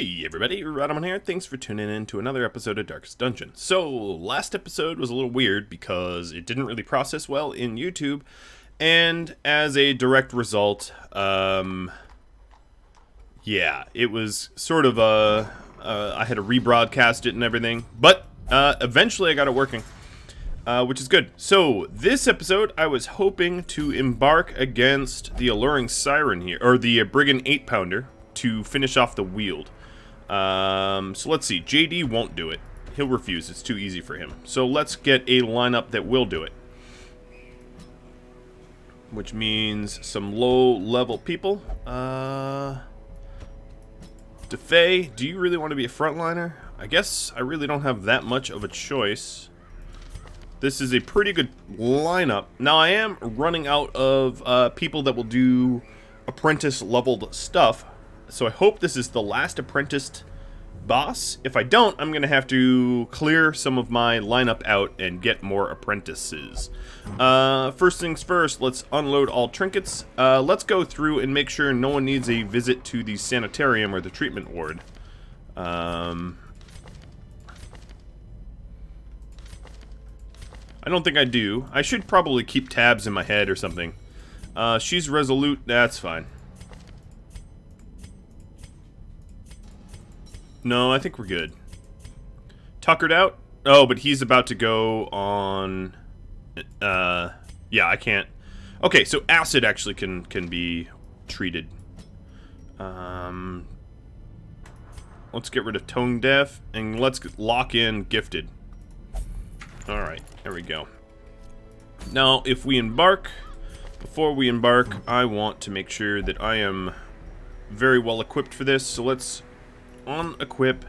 Hey everybody, Rhadamant here. Thanks for tuning in to another episode of Darkest Dungeon. So, last episode was a little weird because it didn't really process well in YouTube, and as a direct result, yeah, it was sort of I had to rebroadcast it and everything, but eventually I got it working, which is good. So, this episode, I was hoping to embark against the Alluring Siren here, or the Brigand 8-pounder, to finish off the Weald. So let's see. JD won't do it. He'll refuse. It's too easy for him. So let's get a lineup that will do it. Which means some low-level people. DeFay, do you really want to be a frontliner? I guess I really don't have that much of a choice. This is a pretty good lineup. Now, I am running out of people that will do apprentice-leveled stuff. So I hope this is the last apprenticed boss. If I don't, I'm going to have to clear some of my lineup out and get more apprentices. First things first, let's unload all trinkets. Let's go through and make sure no one needs a visit to the sanitarium or the treatment ward. I don't think I do. I should probably keep tabs in my head or something. She's resolute. That's fine. No, I think we're good. Tuckered out? Oh, but he's about to go on... yeah, I can't... Okay, so acid actually can be treated. Let's get rid of tone deaf, and let's lock in gifted. Alright, there we go. Now, if we embark... Before we embark, I want to make sure that I am very well equipped for this, so let's... unequip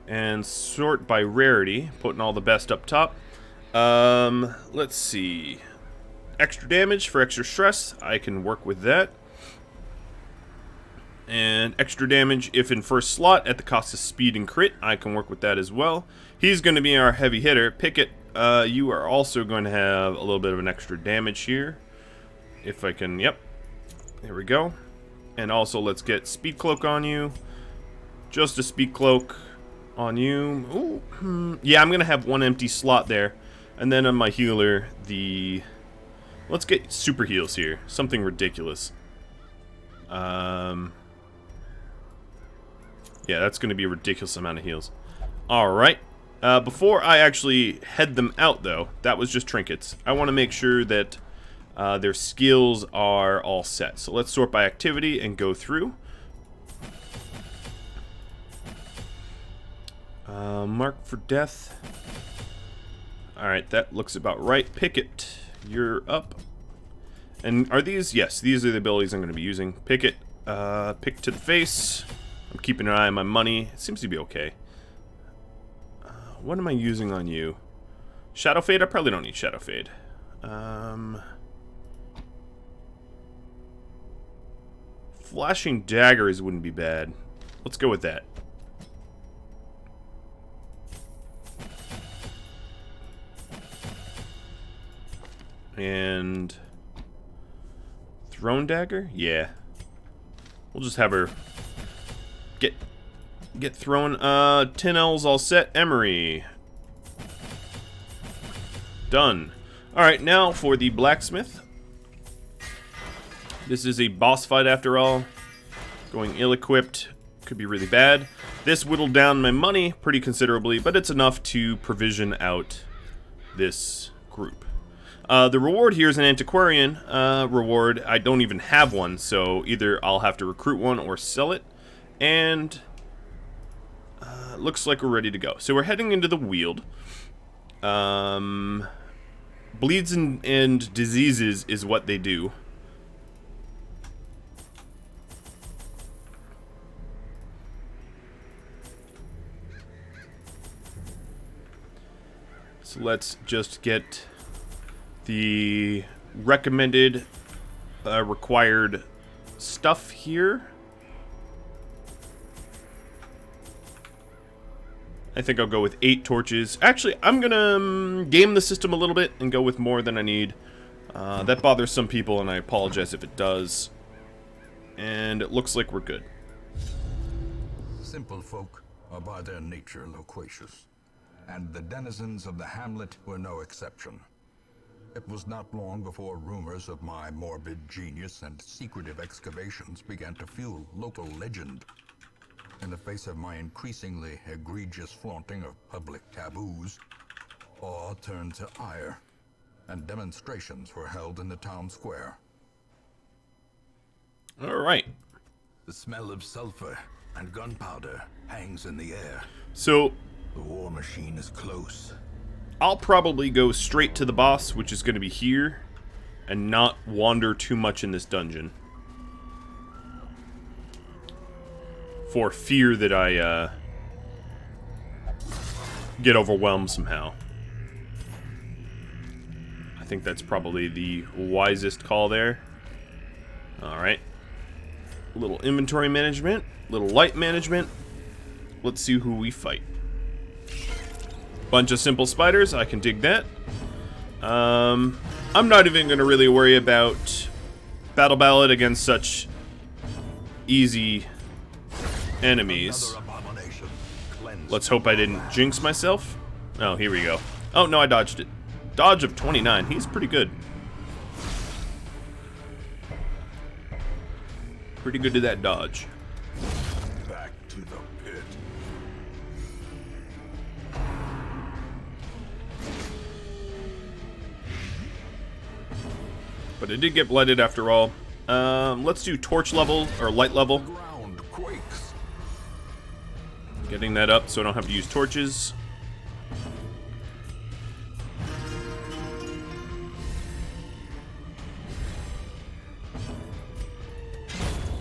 and sort by rarity, putting all the best up top. Let's see. Extra damage for extra stress, I can work with that. And extra damage if in first slot at the cost of speed and crit, I can work with that as well. He's going to be our heavy hitter. Picket, you are also going to have a little bit of an extra damage here. If I can, yep. There we go. And also let's get speed cloak on you. Just a speed cloak on you. Ooh, yeah, I'm gonna have one empty slot there, and then on my healer, let's get super heals here, something ridiculous. Yeah, that's gonna be a ridiculous amount of heals. All right. Before I actually head them out, though, that was just trinkets. I want to make sure that their skills are all set. So let's sort by activity and go through. Mark for death. Alright, that looks about right. Picket, you're up. And are these? Yes, these are the abilities I'm going to be using. Picket, pick to the face. I'm keeping an eye on my money. It seems to be okay. What am I using on you? Shadow Fade? I probably don't need Shadow Fade. Flashing Daggers wouldn't be bad. Let's go with that. And Throne Dagger? Yeah. We'll just have her get thrown. 10 L's all set. Emery. Done. Alright, now for the blacksmith. This is a boss fight after all. Going ill-equipped could be really bad. This whittled down my money pretty considerably, but it's enough to provision out this group. The reward here is an antiquarian reward. I don't even have one, so either I'll have to recruit one or sell it. And looks like we're ready to go. So we're heading into the Weald. Bleeds and diseases is what they do. So let's just get the recommended required stuff here. I think I'll go with 8 torches. Actually, I'm gonna game the system a little bit and go with more than I need. That bothers some people, and I apologize if it does. And it looks like we're good. simple folk are by their nature loquacious, and the denizens of the hamlet were no exception. It was not long before rumors of my morbid genius and secretive excavations began to fuel local legend. In the face of my increasingly egregious flaunting of public taboos, awe turned to ire, and demonstrations were held in the town square. All right. The smell of sulfur and gunpowder hangs in the air. So The war machine is close. I'll probably go straight to the boss, which is going to be here, and not wander too much in this dungeon. For fear that I get overwhelmed somehow. I think that's probably the wisest call there. Alright. A little inventory management, little light management. Let's see who we fight. Bunch of simple spiders, I can dig that. I'm not even going to really worry about Battle Ballad against such easy enemies. Let's hope I didn't jinx myself. Oh, here we go. Oh, no, I dodged it. Dodge of 29. He's pretty good. Pretty good to that dodge. Back to the pit. But it did get blooded after all. Let's do torch level, or light level. Ground quakes. Getting that up so I don't have to use torches.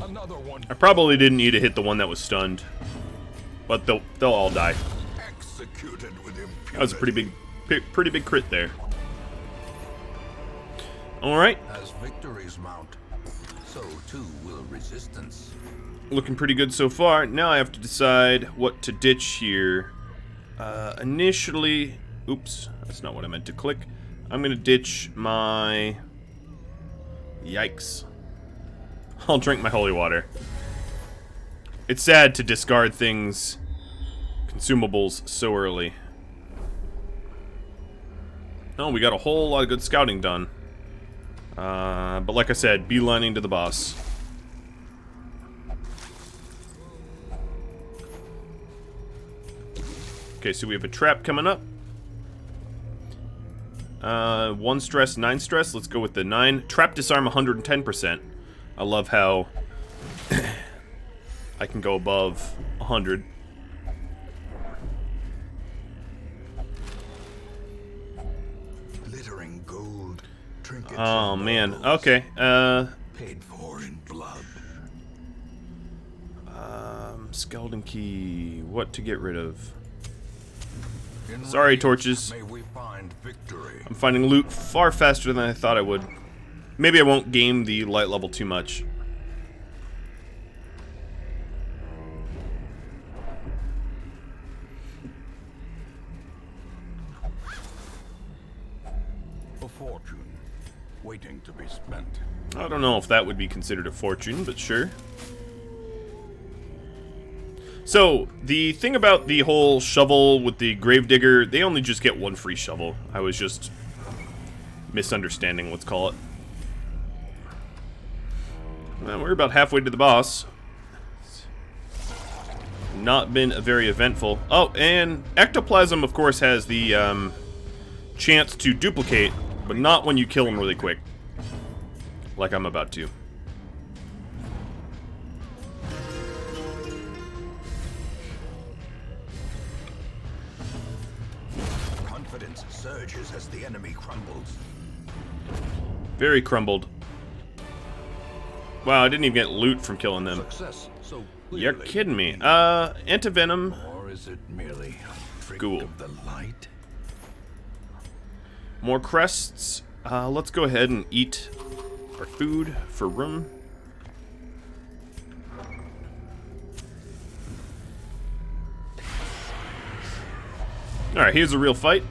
Another one. I probably didn't need to hit the one that was stunned. But they'll all die. Executed with impunity. That was a pretty big crit there. Alright. As victories mount, so too will resistance. Looking pretty good so far. Now I have to decide what to ditch here. Initially... Oops, that's not what I meant to click. I'm gonna ditch my... Yikes. I'll drink my holy water. It's sad to discard things, consumables, so early. Oh, we got a whole lot of good scouting done. But like I said, beelining to the boss. Okay, so we have a trap coming up. 1 stress, 9 stress. Let's go with the 9. Trap disarm 110%. I love how I can go above 100. Glittering gold, trinkets. Oh man. Okay. Paid for in blood. Skeleton key. What to get rid of? In Sorry, radiance, torches. May we find victory. I'm finding loot far faster than I thought I would. Maybe I won't game the light level too much. A fortune waiting to be spent. I don't know if that would be considered a fortune, but sure. So, the thing about the whole shovel with the gravedigger, they only just get 1 free shovel. I was just misunderstanding, let's call it. Well, we're about halfway to the boss. Not been very eventful. Oh, and ectoplasm, of course, has the chance to duplicate, but not when you kill him really quick. Like I'm about to. Confidence surges as the enemy crumbles. Very crumbled. Wow, I didn't even get loot from killing them. Success so You're clearly. kidding me. Antivenom. Or is it merely a trick Ghoul. of the light? More crests. Let's go ahead and eat our food for room. Alright, here's a real fight.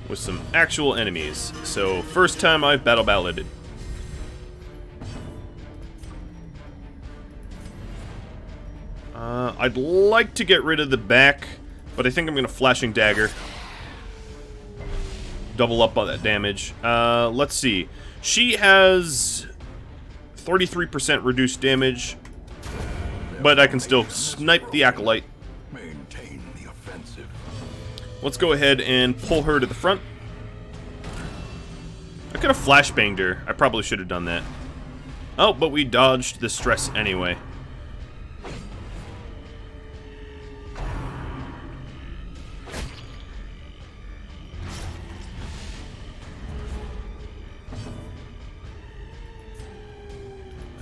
With some actual enemies. So, first time I've battle balladed. I'd like to get rid of the back, but I think I'm going to Flashing Dagger. Double up on that damage. Let's see. She has 33% reduced damage, but I can still snipe the Acolyte. Maintain the offensive. Let's go ahead and pull her to the front. I could have flashbanged her. I probably should have done that. Oh, but we dodged the stress anyway.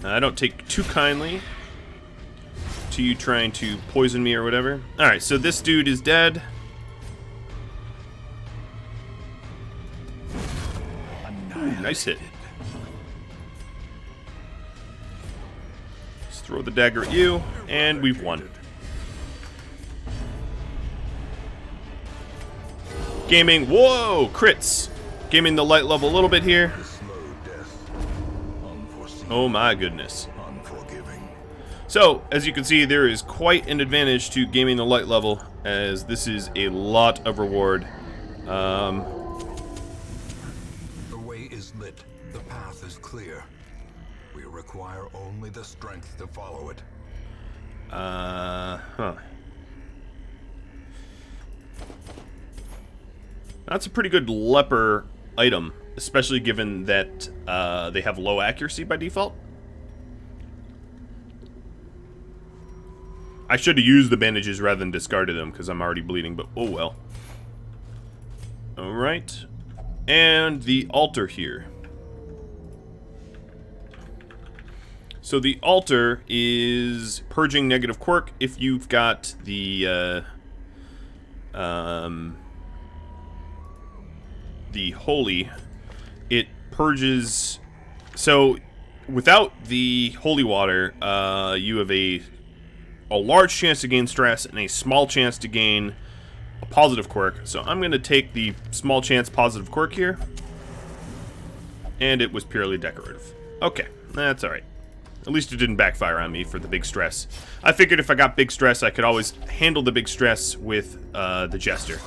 I don't take too kindly to you trying to poison me or whatever. Alright, so this dude is dead. Ooh, nice hit. Let's throw the dagger at you, and we've won. Gaming, whoa, crits. Gaming the light level a little bit here. Oh my goodness. So, as you can see, there is quite an advantage to gaming the light level, as this is a lot of reward. The way is lit. The path is clear. We require only the strength to follow it. That's a pretty good leper item, especially given that they have low accuracy by default. I should have used the bandages rather than discarded them because I'm already bleeding, but oh well. Alright. And the altar here. So the altar is purging negative quirk if you've got the holy. It purges. So without the holy water, you have a large chance to gain stress and a small chance to gain a positive quirk. So I'm going to take the small chance positive quirk here. And it was purely decorative. Okay, that's alright. At least it didn't backfire on me for the big stress. I figured if I got big stress, I could always handle the big stress with the Jester.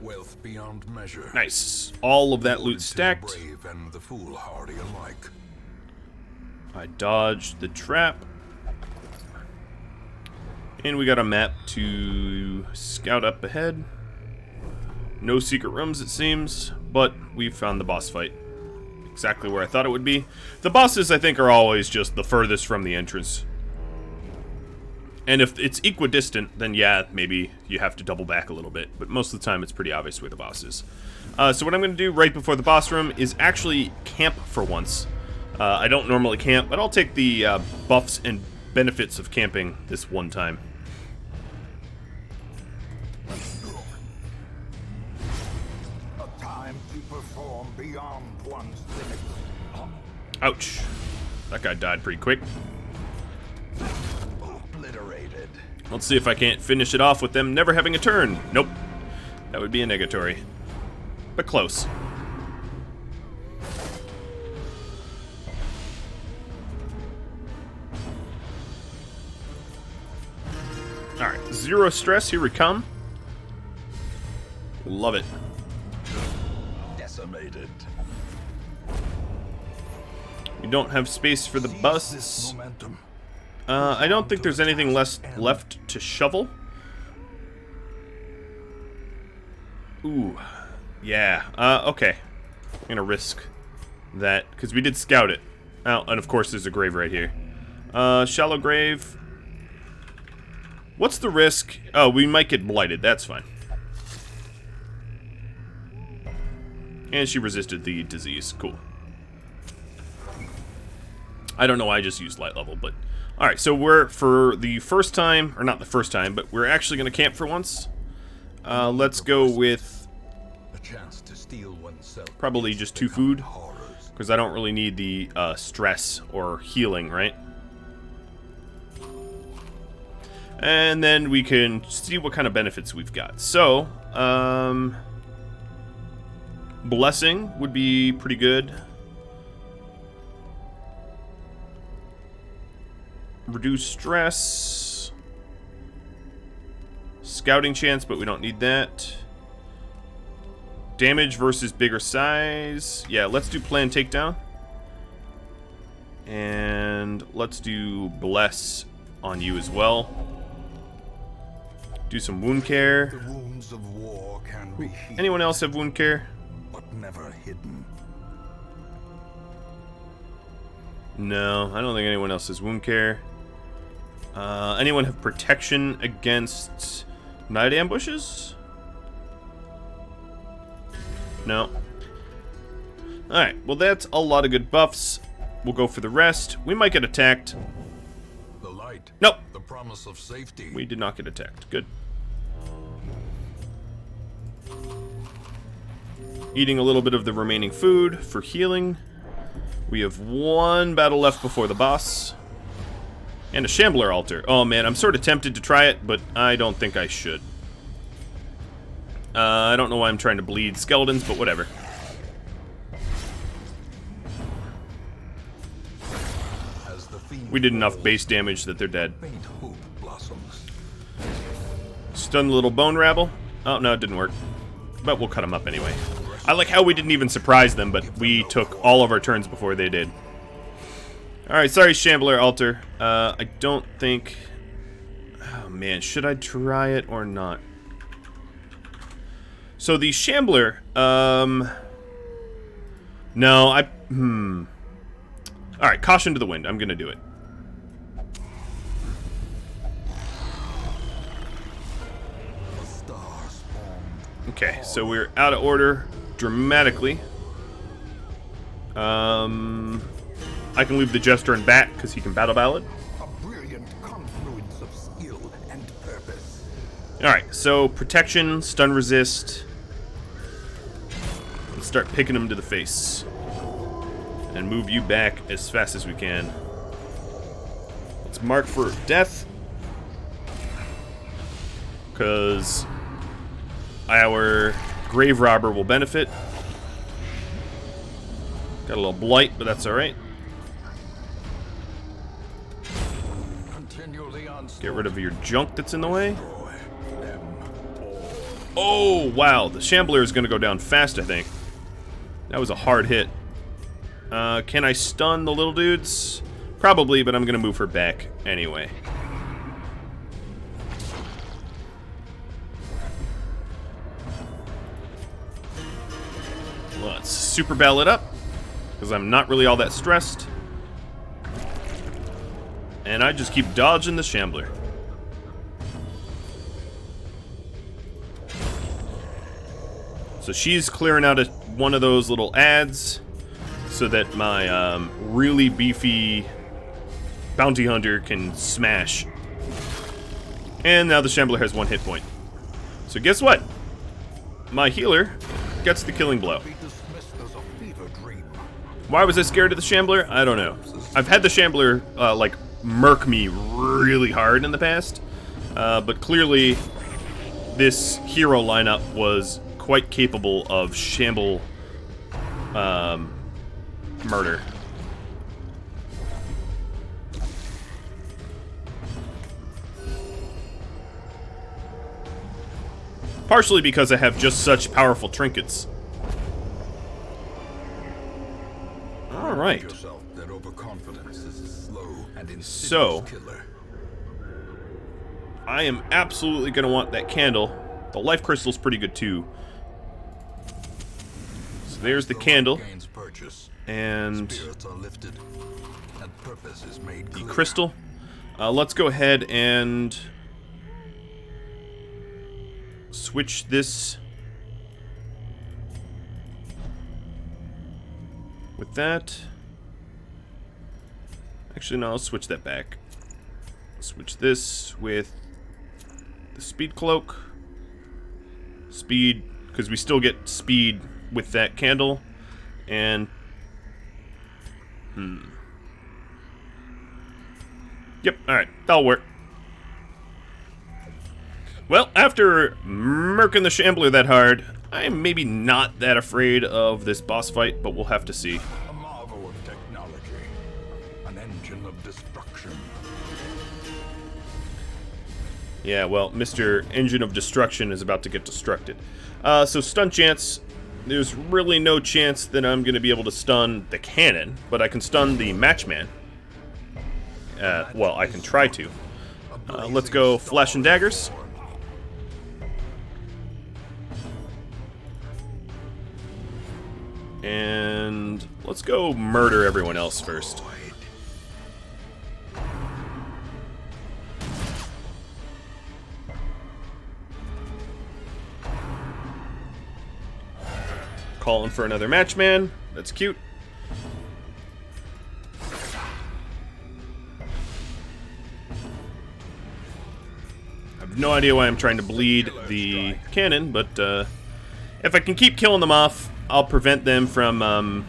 Wealth beyond measure. Nice. All of that loot stacked. Brave and the foolhardy alike. I dodged the trap. And we got a map to scout up ahead. No secret rooms, it seems, but we found the boss fight. Exactly where I thought it would be. The bosses, I think, are always just the furthest from the entrance. And if it's equidistant, then yeah, maybe you have to double back a little bit. But most of the time, it's pretty obvious where the boss is. So what I'm going to do right before the boss room is actually camp for once. I don't normally camp, but I'll take the buffs and benefits of camping this one time. A time to perform beyond one's limits. Ouch. That guy died pretty quick. Obliterated. Let's see if I can't finish it off with them never having a turn. Nope. That would be a negatory. But close. Alright, 0 stress, here we come. Love it. Decimated. We don't have space for the busts. I don't think there's anything left to shovel. Ooh. Yeah. Okay. I'm gonna risk that, because we did scout it. Oh, and of course there's a grave right here. Shallow grave. What's the risk? Oh, we might get blighted. That's fine. And she resisted the disease. Cool. I don't know why I just used light level, but... Alright, so we're, for the first time, or not the first time, but we're actually going to camp for once. Let's go with... A chance to steal oneself. Probably just 2 food. Because I don't really need the stress or healing, right? And then we can see what kind of benefits we've got. So, Blessing would be pretty good. Reduce stress. Scouting chance, but we don't need that. Damage versus bigger size. Yeah, let's do plan takedown. And let's do bless on you as well. Do some wound care. The wounds of war can be healed, Anyone else have wound care? but never hidden. No, I don't think anyone else has wound care. Anyone have protection against night ambushes? No. Alright, well that's a lot of good buffs. We'll go for the rest. We might get attacked. The light. Nope. The promise of safety. We did not get attacked. Good. Eating a little bit of the remaining food for healing. We have one battle left before the boss. And a Shambler altar. Oh man, I'm sort of tempted to try it, but I don't think I should. I don't know why I'm trying to bleed skeletons, but whatever. As the fiend We did enough falls, base damage that they're dead. faint hope blossoms. Stun the little bone rabble. Oh, no, it didn't work. But we'll cut them up anyway. I like how we didn't even surprise them, but we took all of our turns before they did. Alright, sorry, Shambler altar. I don't think... Oh, man, should I try it or not? So the Shambler, no, Alright, caution to the wind. I'm gonna do it. The star spawned. Okay, so we're out of order dramatically. I can leave the Jester in back because he can battle ballad. A brilliant confluence of skill and purpose. Alright, so protection, stun resist. Let's start picking him to the face. And move you back as fast as we can. Let's mark for death. Because our grave robber will benefit. Got a little blight, but that's alright. Continually on Get rid of your junk that's in the way. destroy them all. Oh, wow. The Shambler is going to go down fast, I think. That was a hard hit. Can I stun the little dudes? Probably, but I'm going to move her back anyway. Let's super ballad up, because I'm not really all that stressed. And I just keep dodging the Shambler. So she's clearing out one of those little ads so that my really beefy bounty hunter can smash. And now the Shambler has 1 hit point. So guess what? My healer gets the killing blow. Be dismissed as a fever dream. Why was I scared of the Shambler? I don't know. I've had the Shambler, like, murk me really hard in the past. But clearly, this hero lineup was quite capable of shamble murder. Partially because I have just such powerful trinkets. Alright. Yourself that overconfidence is a slow and insidious So, killer. I am absolutely going to want that candle. The life crystal's pretty good too. So there's the candle. Gains purchase. And Spirits are lifted, and purpose is made the clear. crystal. Let's go ahead and switch this with that. Actually, no, I'll switch that back. Switch this with the speed cloak. Speed, because we still get speed with that candle. And yep, alright, that'll work. Well, after murking the Shambler that hard, I'm maybe not that afraid of this boss fight, but we'll have to see. A marvel of technology, an engine of destruction. Yeah, well, Mr. Engine of Destruction is about to get destructed. So stun chance, there's really no chance that I'm going to be able to stun the cannon, but I can stun the matchman. Well, I can try to. Let's go Flash and Daggers. And let's go murder everyone else first. Calling for another matchman. That's cute. I have no idea why I'm trying to bleed the cannon, but if I can keep killing them off, I'll prevent them from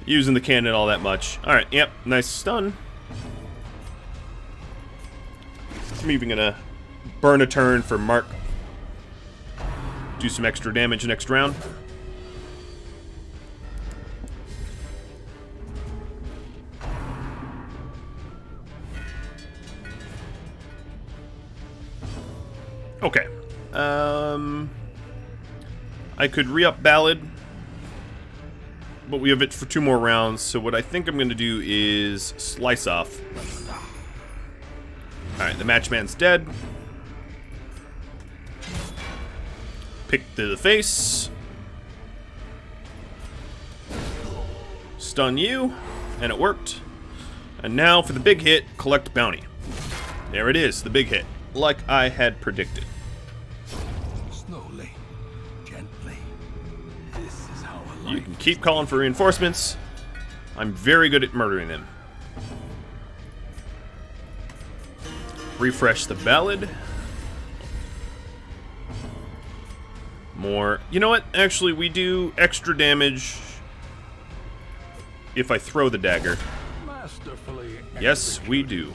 using the cannon all that much. Alright, yep, nice stun. I'm even gonna burn a turn for Mark. Do some extra damage next round. Okay. I could re-up Ballad, but we have it for 2 more rounds, so what I think I'm going to do is Slice Off. Alright, the matchman's dead. Pick to the face. Stun you, and it worked. And now for the big hit, collect bounty. There it is, the big hit, like I had predicted. Slowly, gently. This is how I like. You can keep calling for reinforcements. I'm very good at murdering them. Refresh the Ballad. More. You know what? Actually, we do extra damage if I throw the dagger. Yes, we do.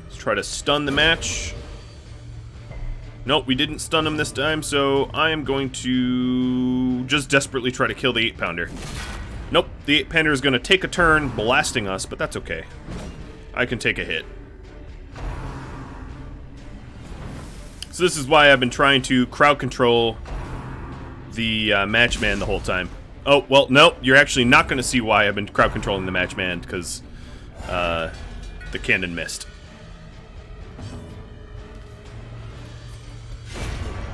Let's try to stun the match. Nope, we didn't stun him this time, so I am going to just desperately try to kill the 8-pounder. Nope, the 8-pounder is going to take a turn blasting us, but that's okay. I can take a hit. So this is why I've been trying to crowd control the matchman the whole time. Oh, well, no, you're actually not going to see why I've been crowd controlling the matchman, because the cannon missed.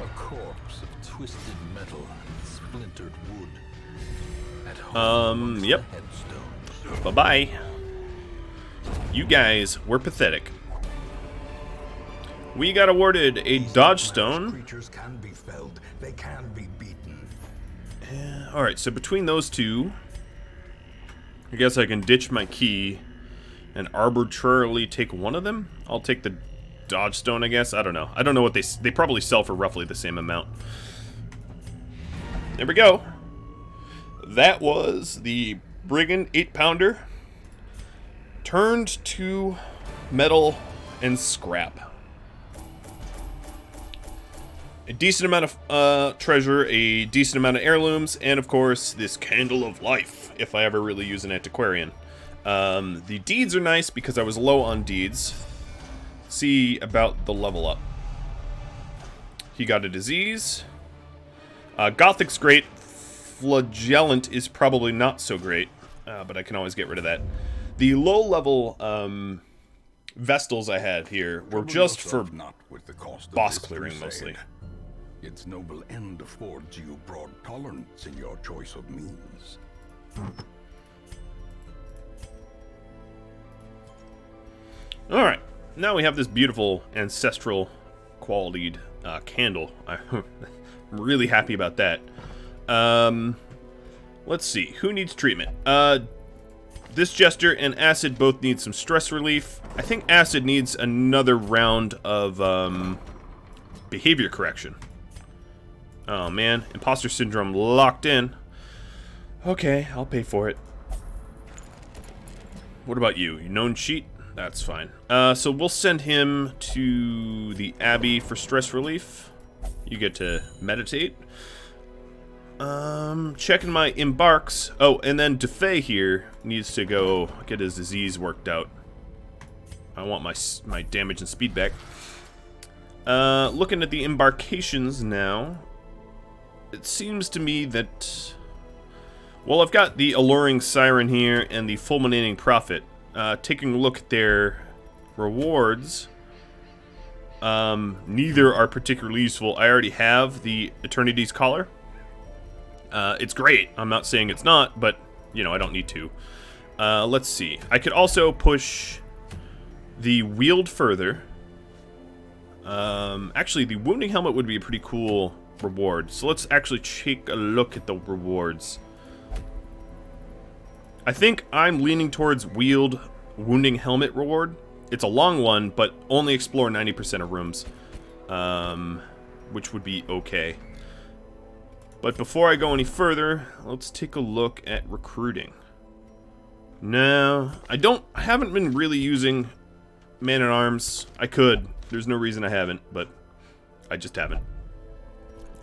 A corpse of twisted metal and splintered wood. At home Yep. headstones. Bye-bye. You guys were pathetic. We got awarded a dodge stone. Creatures can be felled. They can be beaten. Alright, so between those two, I guess I can ditch my key and arbitrarily take one of them. I'll take the dodge stone, I guess. I don't know. I don't know what they probably sell for roughly the same amount. There we go. That was the Brigand 8-pounder turned to metal and scrap. A decent amount of treasure, a decent amount of heirlooms, and of course, this Candle of Life, if I ever really use an antiquarian. The deeds are nice because I was low on deeds. See about the level up. He got a disease. Gothic's great. Flagellant is probably not so great, but I can always get rid of that. The low-level Vestals I had here were just for boss clearing, mostly. Its noble end affords you broad tolerance in your choice of means. Alright, now we have this beautiful ancestral qualityed candle. I'm really happy about that. Let's see, who needs treatment? This Jester and Acid both need some stress relief. I think Acid needs another round of behavior correction. Oh man, Imposter Syndrome locked in. Okay, I'll pay for it. What about you? You known cheat? That's fine. So we'll send him to the Abbey for stress relief. You get to meditate. Checking my embarks. Oh, and then DeFay here needs to go get his disease worked out. I want my damage and speed back. Looking at the embarkations now, it seems to me that... Well, I've got the Alluring Siren here and the Fulminating Prophet. Taking a look at their rewards, neither are particularly useful. I already have the Eternity's Collar. It's great. I'm not saying it's not, but, you know, I don't need to. Let's see. I could also push the Weald further. Actually, the Wounding Helmet would be a pretty cool reward. So let's actually take a look at the rewards. I think I'm leaning towards Weald Wounding Helmet reward. It's a long one, but only explore 90% of rooms, which would be okay. But before I go any further, let's take a look at recruiting. No, I haven't been really using Man-at-Arms. I could. There's no reason I haven't, but I just haven't.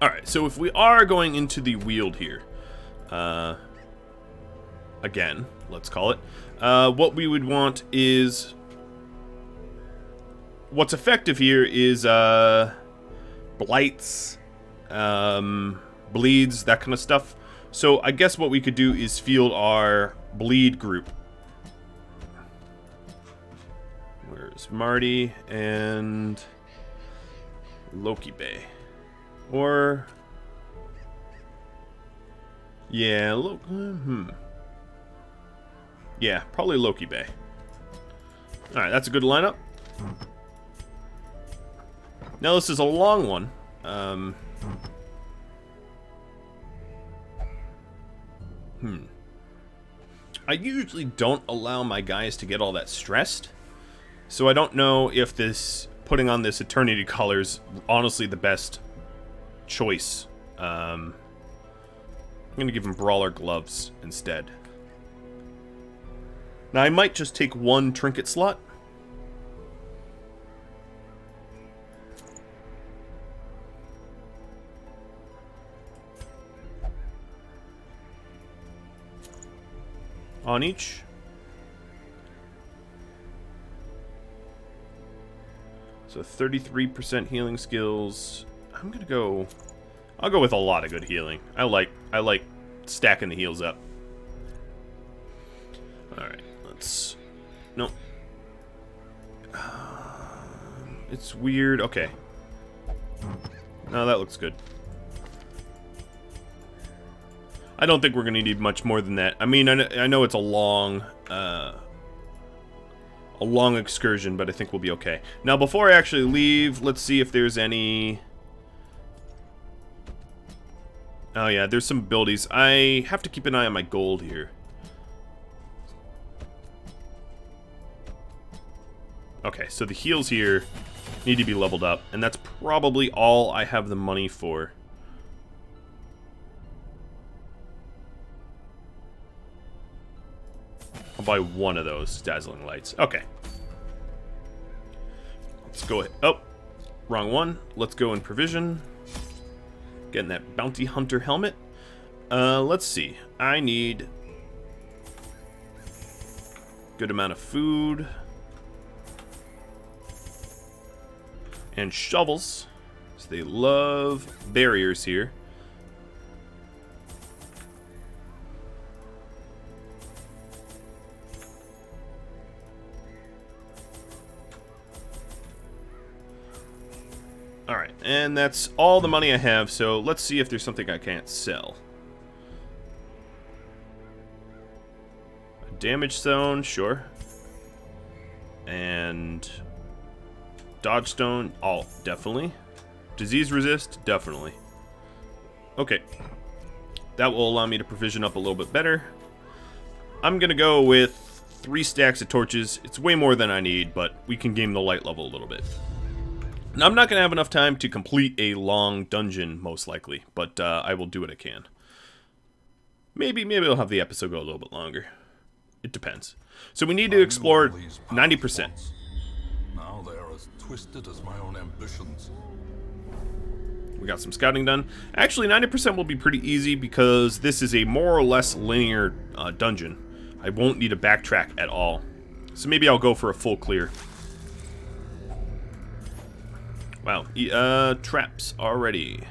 Alright, so if we are going into the Weald here, again, let's call it, what we would want is... What's effective here is, blights, bleeds, that kind of stuff. So I guess what we could do is field our bleed group. Where's Marty and Loki Bay? Or... Yeah, yeah, probably Loki Bay. Alright, that's a good lineup. Now this is a long one. I usually don't allow my guys to get all that stressed. So I don't know if putting on this Eternity Collar is honestly the best choice. I'm going to give him Brawler Gloves instead. Now, I might just take one trinket slot. On each. So 33% healing skills. I'm gonna go... I'll go with a lot of good healing. I like stacking the heals up. Alright. No. It's weird. Okay. No, that looks good. I don't think we're going to need much more than that. I mean, I know it's a long excursion, but I think we'll be okay. Now, before I actually leave, let's see if there's any... Oh, yeah, there's some abilities. I have to keep an eye on my gold here. Okay, so the heals here need to be leveled up, and that's probably all I have the money for. I'll buy one of those dazzling lights. Okay. Let's go ahead. Oh, wrong one. Let's go in provision. Getting that bounty hunter helmet. Let's see. I need good amount of food. And shovels. So they love barriers here. Alright, and that's all the money I have, so let's see if there's something I can't sell. A damage zone, sure. And... Dodge stone, oh, definitely. Disease resist, definitely. Okay. That will allow me to provision up a little bit better. I'm gonna go with 3 stacks of torches. It's way more than I need, but we can game the light level a little bit. Now, I'm not gonna have enough time to complete a long dungeon, most likely, but I will do what I can. Maybe I'll have the episode go a little bit longer. It depends. So we need to explore 90%. Now they are as twisted as my own ambitions. We got some scouting done. Actually, 90% will be pretty easy because this is a more or less linear dungeon. I won't need to backtrack at all. So maybe I'll go for a full clear. Wow. Traps already.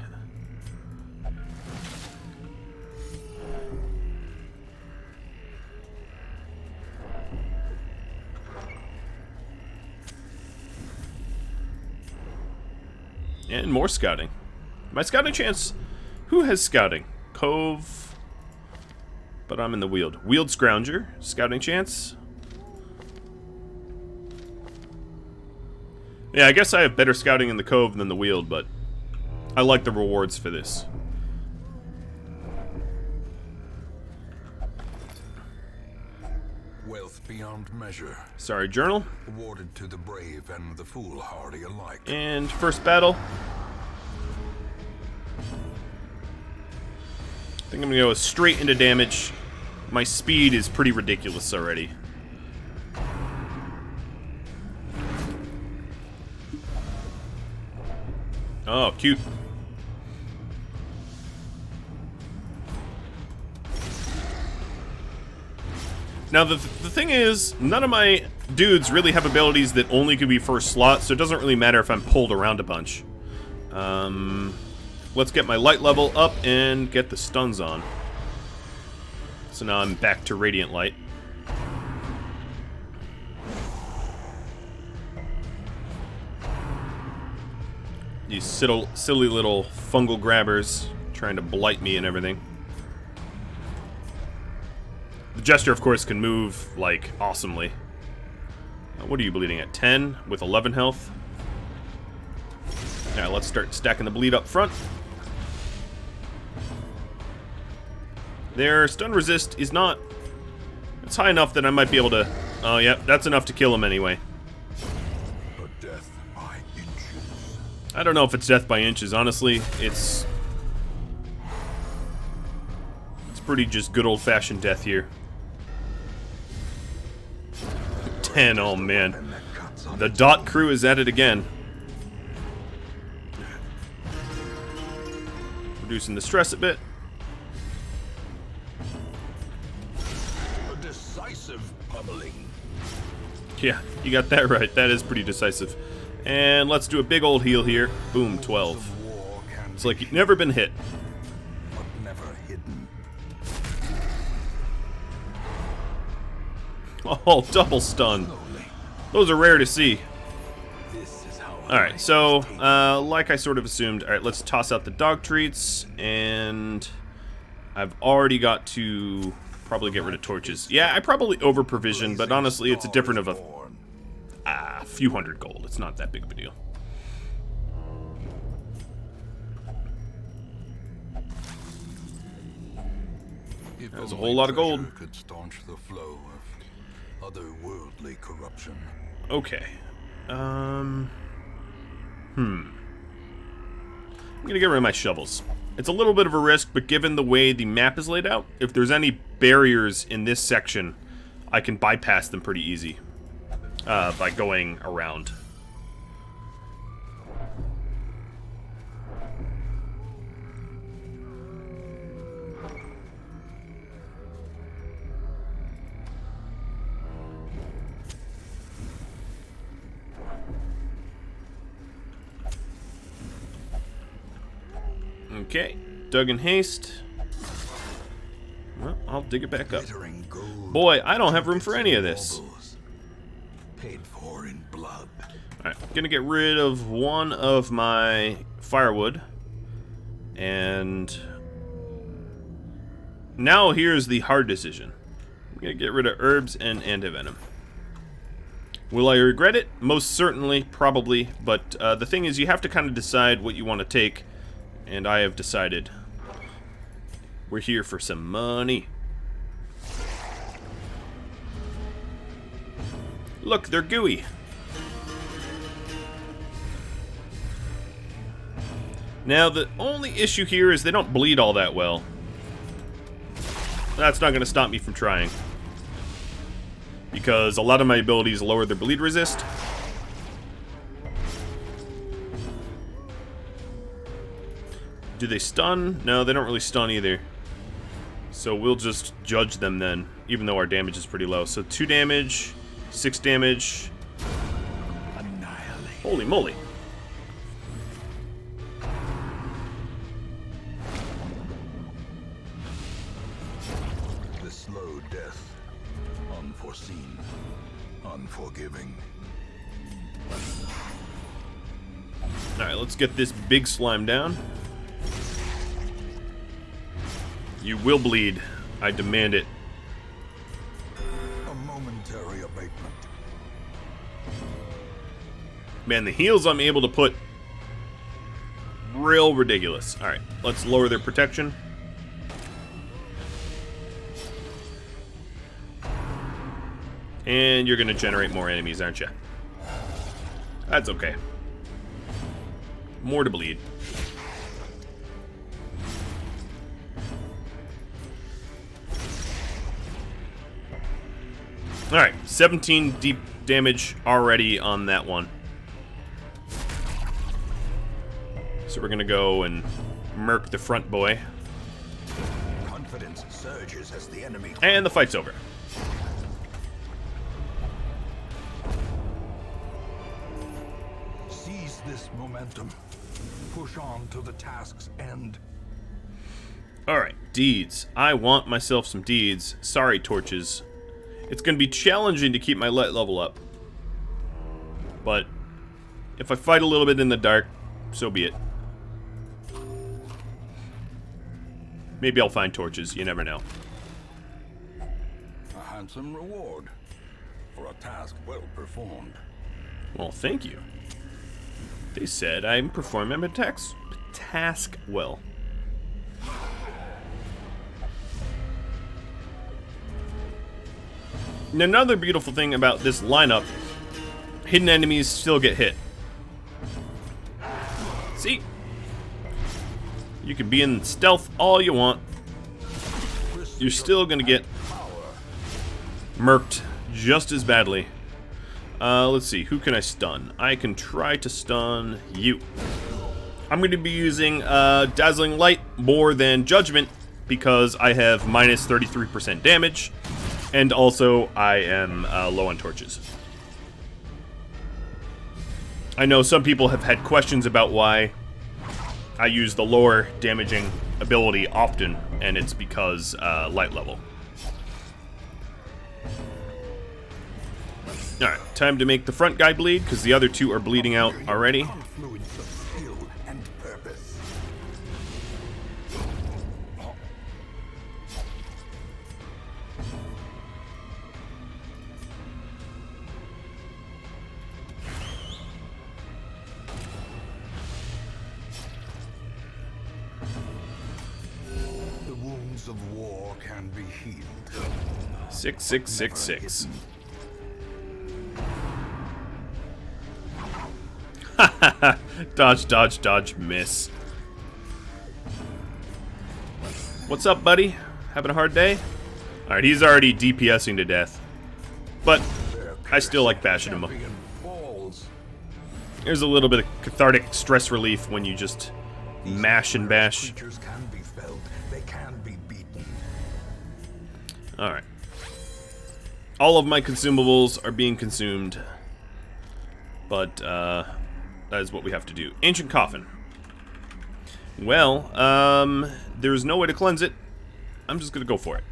And more scouting. My scouting chance... Who has scouting? Cove... But I'm in the Weald. Weald Scrounger. Scouting chance. Yeah, I guess I have better scouting in the Cove than the Weald, but... I like the rewards for this. Wealth beyond measure. Sorry, journal. Awarded to the brave and the foolhardy alike. And first battle. I think I'm gonna go straight into damage. My speed is pretty ridiculous already. Oh, cute. Now, the thing is, none of my dudes really have abilities that only can be first slot, so it doesn't really matter if I'm pulled around a bunch. Let's get my light level up and get the stuns on. So now I'm back to Radiant Light. These silly little fungal grabbers trying to blight me and everything. The Jester, of course, can move, like, awesomely. What are you bleeding at? 10 with 11 health? Alright, let's start stacking the bleed up front. Their stun resist is not... It's high enough that I might be able to... Oh, yep, that's enough to kill him anyway. But death by inches. I don't know if it's death by inches, honestly. It's pretty just good old-fashioned death here. 10, oh man. The dot crew is at it again. Reducing the stress a bit. A decisive pummeling. Yeah, you got that right. That is pretty decisive. And let's do a big old heal here. Boom, 12. It's like you've never been hit. But never hidden. Oh, double stun. Those are rare to see. Alright, so, like I sort of assumed, alright, let's toss out the dog treats, and I've already got to probably get rid of torches. Yeah, I probably over-provisioned, but honestly, it's a difference of a few hundred gold. It's not that big of a deal. That's a whole lot of gold. Could staunch the flow of otherworldly corruption. Okay. I'm gonna get rid of my shovels. It's a little bit of a risk, but given the way the map is laid out, if there's any barriers in this section, I can bypass them pretty easy by going around. Okay, dug in haste. Well, I'll dig it back up. Boy, I don't have room for any of this. Paid for in blood. Alright, gonna get rid of one of my firewood. And now here's the hard decision. I'm gonna get rid of herbs and antivenom. Will I regret it? Most certainly, probably. But the thing is, you have to kind of decide what you want to take. And I have decided we're here for some money. Look, they're gooey. Now, the only issue here is they don't bleed all that well. That's not going to stop me from trying. Because a lot of my abilities lower their bleed resist. Do they stun? No, they don't really stun either. So we'll just judge them then, even though our damage is pretty low. So 2 damage, 6 damage. Annihilate. Holy moly. unforeseen, unforgiving. Alright, let's get this big slime down. You will bleed. I demand it. A momentary abatement. Man, the heals I'm able to put, real ridiculous. Alright, let's lower their protection. And you're going to generate more enemies, aren't you? That's okay. More to bleed. Alright, 17 deep damage already on that one. So we're gonna go and murk the front boy. Confidence surges as the enemy. And the fight's over. Seize this momentum. Push on to the task's end. Alright, deeds. I want myself some deeds. Sorry, torches. It's going to be challenging to keep my light level up. But if I fight a little bit in the dark, so be it. Maybe I'll find torches, you never know. A handsome reward for a task well performed. Well, thank you. They said I'm performing my task well. And another beautiful thing about this lineup, hidden enemies still get hit. See? You can be in stealth all you want. You're still gonna get murked just as badly. Let's see, who can I stun? I can try to stun you. I'm going to be using Dazzling Light more than Judgment because I have minus 33% damage, and also I am low on torches. I know some people have had questions about why I use the lower damaging ability often, and it's because light level. Alright, time to make the front guy bleed, because the other two are bleeding out already. Confluence of skill and purpose. The wounds of war can be healed. 6666. Dodge, dodge, dodge, miss. What's up, buddy? Having a hard day? Alright, he's already DPSing to death. But I still like bashing him up. There's a little bit of cathartic stress relief when you just mash and bash. Creatures can be felled. They can be beaten. Alright. All of my consumables are being consumed. But, that is what we have to do. Ancient Coffin. Well, there's no way to cleanse it. I'm just gonna go for it.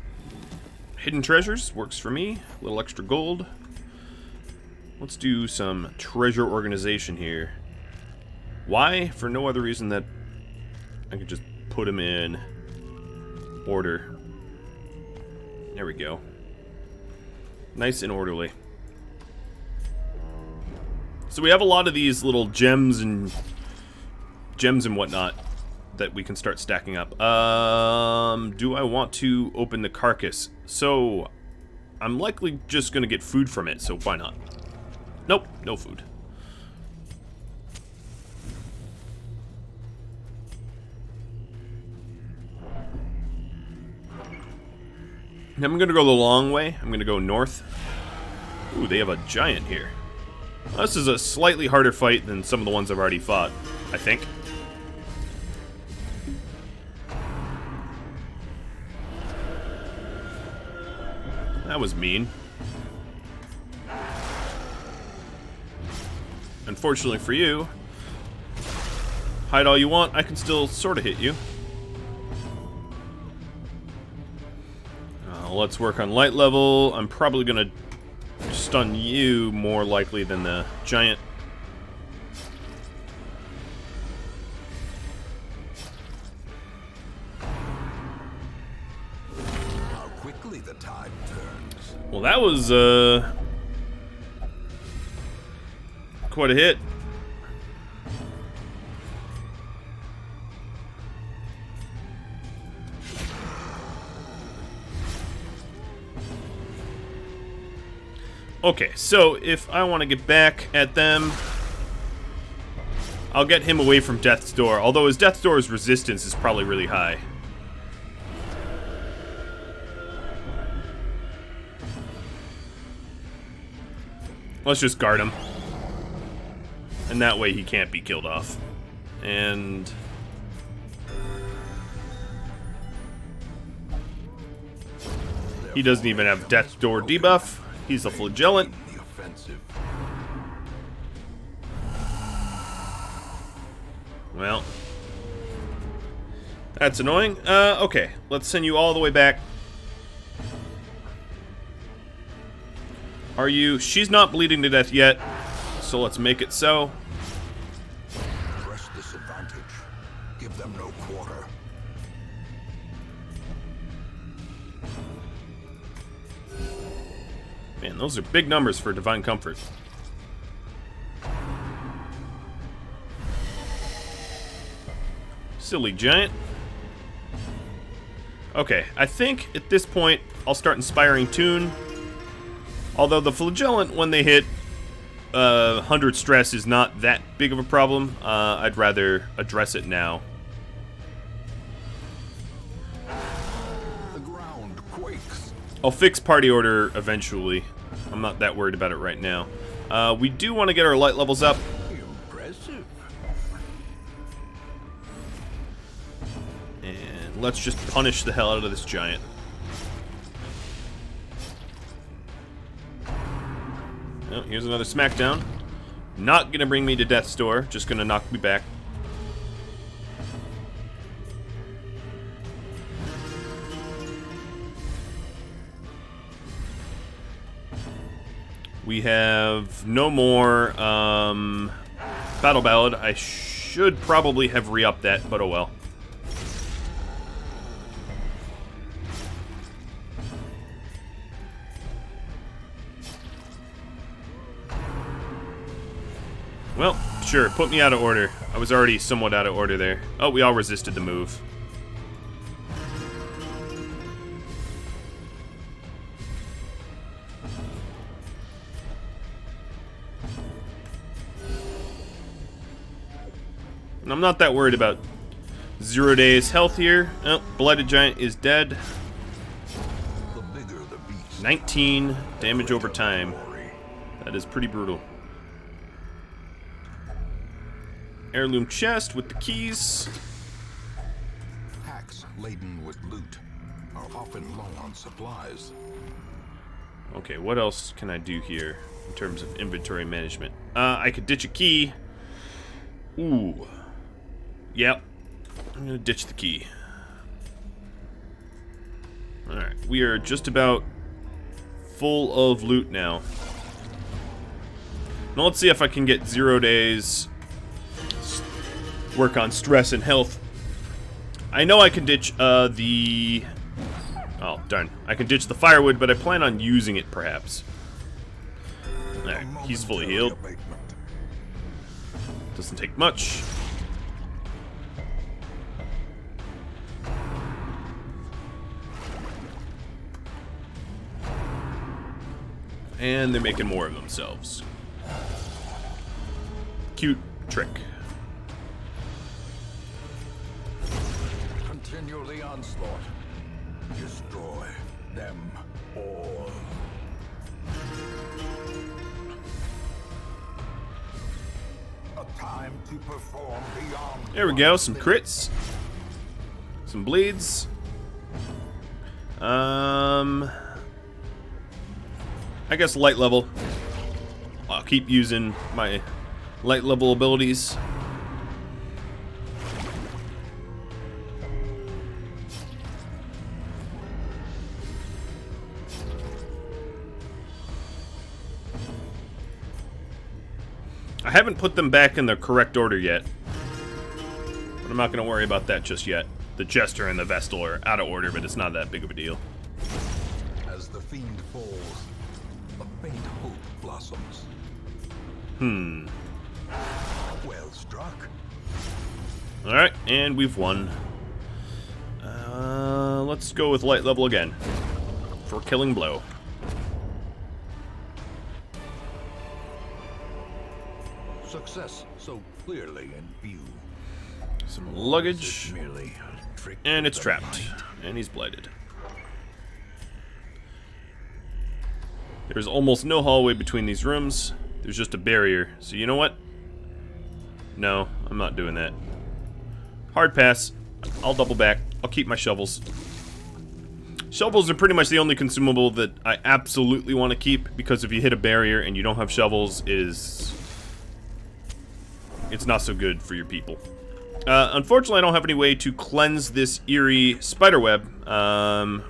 Hidden Treasures works for me. A little extra gold. Let's do some treasure organization here. Why? For no other reason that I could just put them in order. There we go. Nice and orderly. So we have a lot of these little gems and whatnot that we can start stacking up. Do I want to open the carcass? So I'm likely just gonna get food from it, so why not? Nope, no food. I'm gonna go the long way. I'm gonna go north. Ooh, they have a giant here. This is a slightly harder fight than some of the ones I've already fought, I think. That was mean. Unfortunately for you, hide all you want, I can still sort of hit you. Now let's work on light level. I'm probably gonna stun you more likely than the giant. How quickly the tide turns. Well, that was quite a hit. Okay, so if I want to get back at them, I'll get him away from Death's Door, although his Death's Door's resistance is probably really high. Let's just guard him. And that way he can't be killed off. And he doesn't even have Death's Door debuff. He's a Flagellant. Well, that's annoying. Okay, let's send you all the way back. Are you? She's not bleeding to death yet, so let's make it so. Press this advantage. Give them no quarter. Man, those are big numbers for Divine Comfort. Silly giant. Okay, I think at this point I'll start Inspiring Tune. Although the Flagellant, when they hit 100 stress, is not that big of a problem. I'd rather address it now. The ground quakes. I'll fix party order eventually. I'm not that worried about it right now. We do want to get our light levels up. Impressive. And let's just punish the hell out of this giant. Oh, here's another smackdown. Not gonna bring me to Death's Door, just gonna knock me back. We have no more Battle Ballad. I should probably have re-upped that, but oh well. Well, sure, put me out of order. I was already somewhat out of order there. Oh, we all resisted the move. And I'm not that worried about 0 days health here. Oh, Blighted Giant is dead. The bigger the beast. 19 damage over time. That is pretty brutal. Heirloom chest with the keys. Packs laden with loot are often low on supplies. Okay, what else can I do here in terms of inventory management? I could ditch a key. Ooh. Yep. I'm gonna ditch the key. Alright, we are just about full of loot now. Now let's see if I can get 0 days. Work on stress and health. I know I can ditch the... Oh, darn. I can ditch the firewood, but I plan on using it, perhaps. Alright, he's fully healed. Doesn't take much. And they're making more of themselves. Cute trick. Continue the onslaught. Destroy them all. A time to perform beyond. There we go, some crits. Some bleeds. I guess light level. I'll keep using my light level abilities. I haven't put them back in the correct order yet. But I'm not going to worry about that just yet. The Jester and the Vestal are out of order, but it's not that big of a deal. As the fiend falls, a faint hope blossoms. Well struck. Alright, and we've won. Let's go with light level again. For Killing Blow. Success so clearly in view. Some luggage. It's merely a trick And of it's the trapped. mind. And he's blighted. There's almost no hallway between these rooms. There's just a barrier. So you know what? No, I'm not doing that. Hard pass. I'll double back. I'll keep my shovels. Shovels are pretty much the only consumable that I absolutely want to keep, because if you hit a barrier and you don't have shovels, it's not so good for your people. Unfortunately, I don't have any way to cleanse this eerie spiderweb,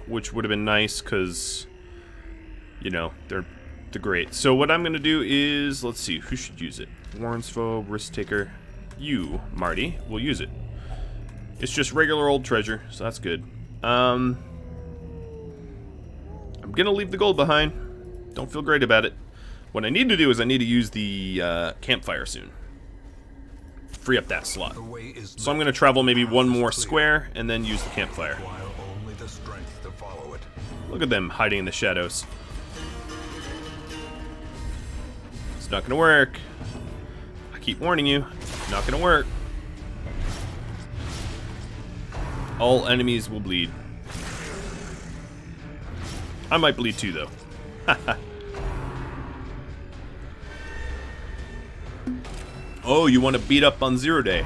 which would have been nice, because, you know, they're great. So what I'm going to do is, let's see, who should use it? Warren's Foe, Risk Taker. You, Marty, will use it. It's just regular old treasure, so that's good. I'm going to leave the gold behind. Don't feel great about it. What I need to do is I need to use the campfire soon. Free up that slot. So I'm going to travel maybe one more square and then use the campfire. Only the strength to follow it. Look at them hiding in the shadows. It's not going to work. I keep warning you. Not going to work. All enemies will bleed. I might bleed too, though. Oh, you want to beat up on Zero Day?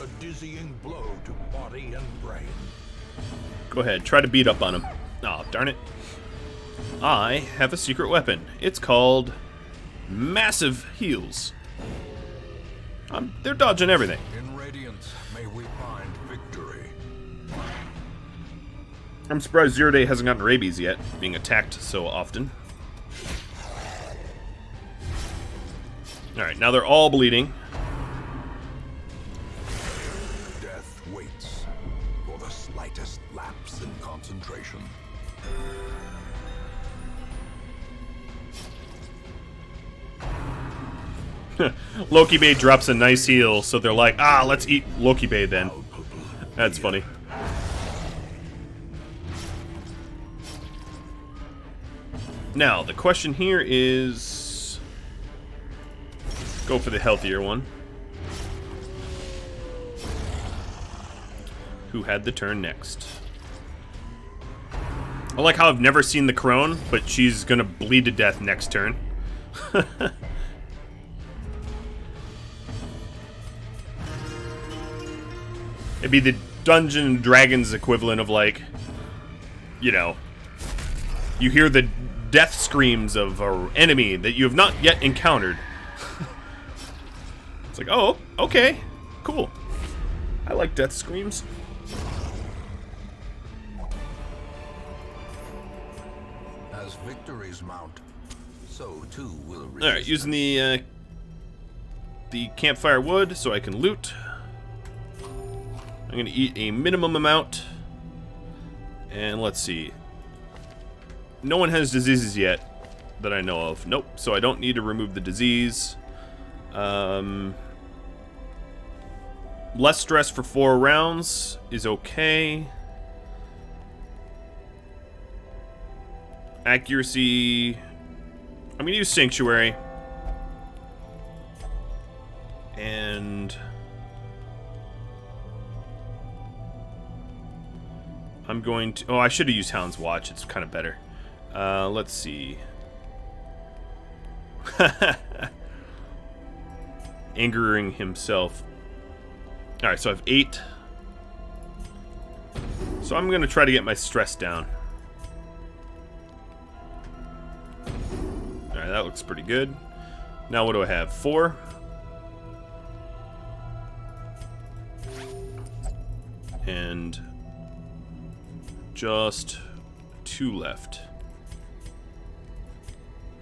A dizzying blow to body and brain. Go ahead, try to beat up on him. Oh, darn it. I have a secret weapon. It's called Massive Heals. They're dodging everything. In Radiance, may we find victory. I'm surprised Zero Day hasn't gotten rabies yet, being attacked so often. Alright, now they're all bleeding. Death waits for the slightest lapse in concentration. Loki Bay drops a nice heal, so they're like, ah, let's eat Loki Bay then. That's funny. Now, the question here is... go for the healthier one. Who had the turn next? I like how I've never seen the crone, but she's gonna bleed to death next turn. It'd be the Dungeons & Dragons equivalent of, like, you know, you hear the death screams of an enemy that you have not yet encountered. It's like, oh, okay, cool. I like death screams. As victories mount, so too will resistance. All right, using the campfire wood so I can loot. I'm gonna eat a minimum amount, and let's see. No one has diseases yet that I know of. Nope. So I don't need to remove the disease. Less stress for 4 rounds is okay. Accuracy. I'm gonna use Sanctuary. And I'm going to... oh, I should have used Hound's Watch. It's kind of better. Let's see. Angering himself. Alright, so I have 8. So I'm going to try to get my stress down. Alright, that looks pretty good. Now what do I have? 4. And just 2 left.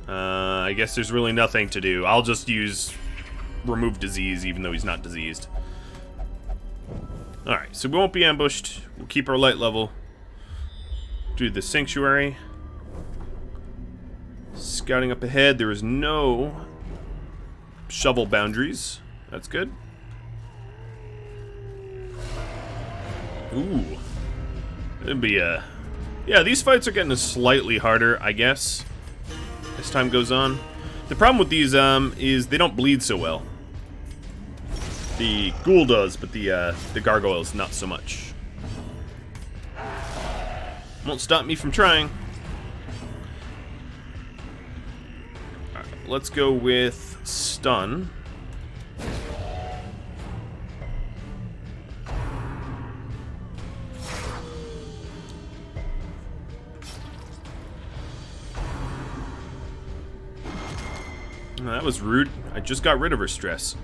I guess there's really nothing to do. I'll just use remove disease, even though he's not diseased. Alright, so we won't be ambushed. We'll keep our light level. Do the sanctuary. Scouting up ahead. There is no shovel boundaries. That's good. Ooh. It'd be a... Yeah, these fights are getting slightly harder, I guess, as time goes on. The problem with these is they don't bleed so well. The ghoul does, but the gargoyles not so much. Won't stop me from trying. Alright, let's go with stun. Oh, that was rude. I just got rid of her stress.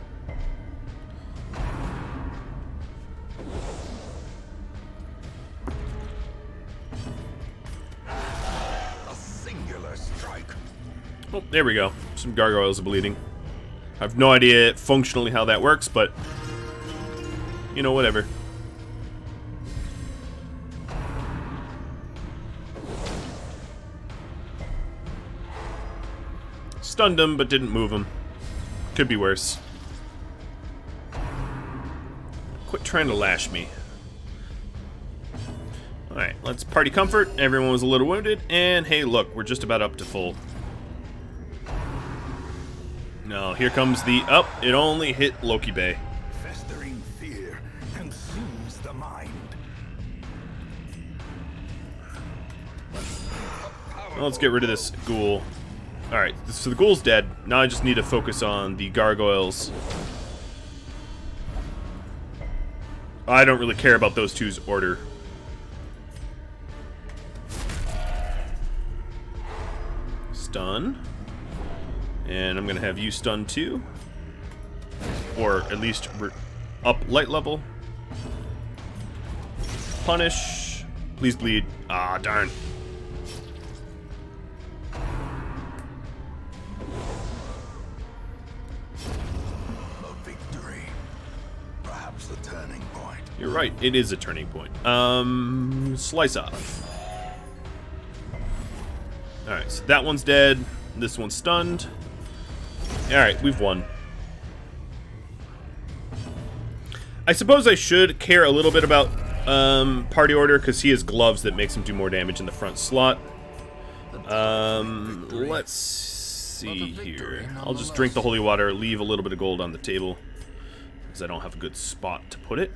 A singular strike. Oh, there we go. Some gargoyles are bleeding. I have no idea functionally how that works, but you know, whatever. Stunned him, but didn't move him. Could be worse. Quit trying to lash me. Alright, let's party comfort. Everyone was a little wounded. And hey, look, we're just about up to full. No, here comes the... Up, it only hit Loki Bay. Festering fear consumes the mind. Well, let's get rid of this ghoul. Alright, so the ghoul's dead. Now I just need to focus on the gargoyles. I don't really care about those two's order. Stun. And I'm gonna have you stun too. Or at least up light level. Punish. Please bleed. Ah, darn. You're right, it is a turning point. Slice off. Alright, so that one's dead. This one's stunned. Alright, we've won. I suppose I should care a little bit about party order, because he has gloves that makes him do more damage in the front slot. Let's see here. I'll just drink the holy water, leave a little bit of gold on the table, because I don't have a good spot to put it.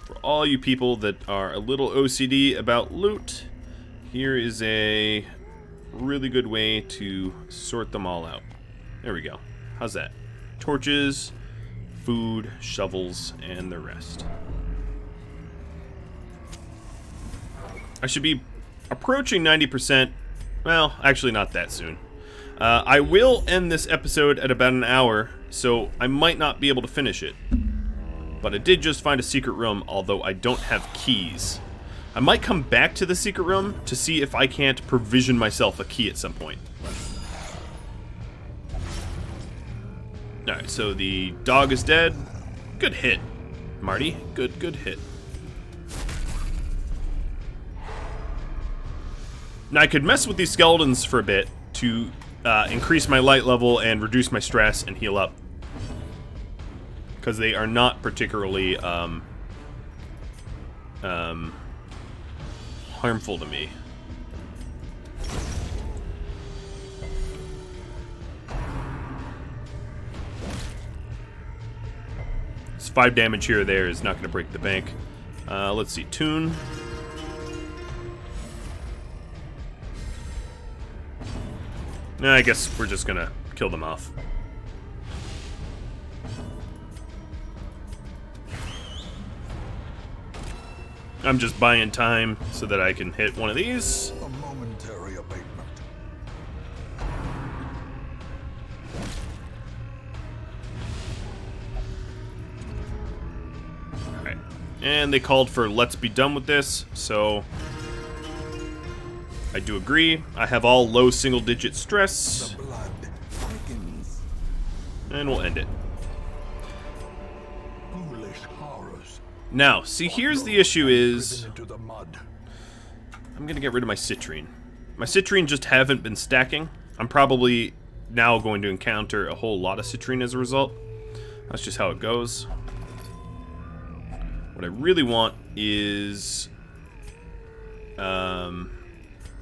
For all you people that are a little OCD about loot, here is a really good way to sort them all out. There we go. How's that? Torches, food, shovels, and the rest. I should be approaching 90%. Well, actually not that soon. I will end this episode at about an hour, so I might not be able to finish it. But I did just find a secret room, although I don't have keys. I might come back to the secret room to see if I can't provision myself a key at some point. Alright, so the dog is dead. Good hit, Marty. Good hit. Now I could mess with these skeletons for a bit to increase my light level and reduce my stress and heal up. Because they are not particularly harmful to me. It's 5 damage here or there is not going to break the bank. Let's see, tune. I guess we're just going to kill them off. I'm just buying time so that I can hit one of these. A momentary abatement. Alright. And they called for let's be done with this, so I do agree. I have all low single-digit stress. The blood thickens. And we'll end it. Foolish horrors. Now, see, here's the issue is... Driven into the mud. I'm gonna get rid of my citrine. My citrine just haven't been stacking. I'm probably now going to encounter a whole lot of citrine as a result. That's just how it goes. What I really want is...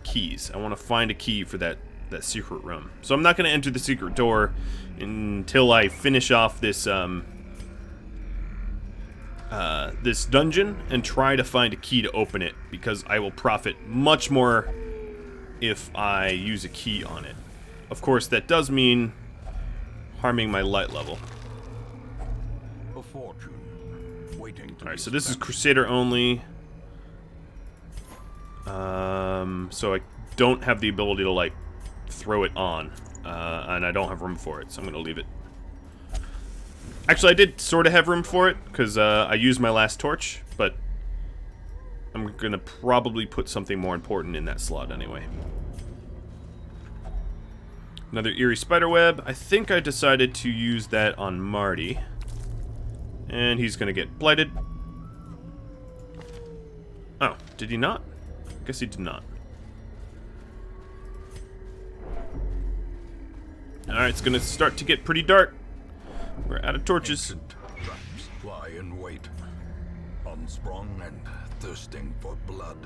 keys. I want to find a key for that secret room. So I'm not going to enter the secret door until I finish off this this dungeon and try to find a key to open it, because I will profit much more if I use a key on it. Of course, that does mean harming my light level. A fortune waiting to Alright, be so this is spent. Crusader only. So I don't have the ability to, like, throw it on. And I don't have room for it, so I'm going to leave it. Actually, I did sort of have room for it, because I used my last torch, but I'm going to probably put something more important in that slot anyway. Another eerie spiderweb. I think I decided to use that on Marty. And he's going to get blighted. Oh, did he not? I guess he did not. Alright, it's going to start to get pretty dark. We're out of torches. Ancient traps lie in wait, unsprung and thirsting for blood.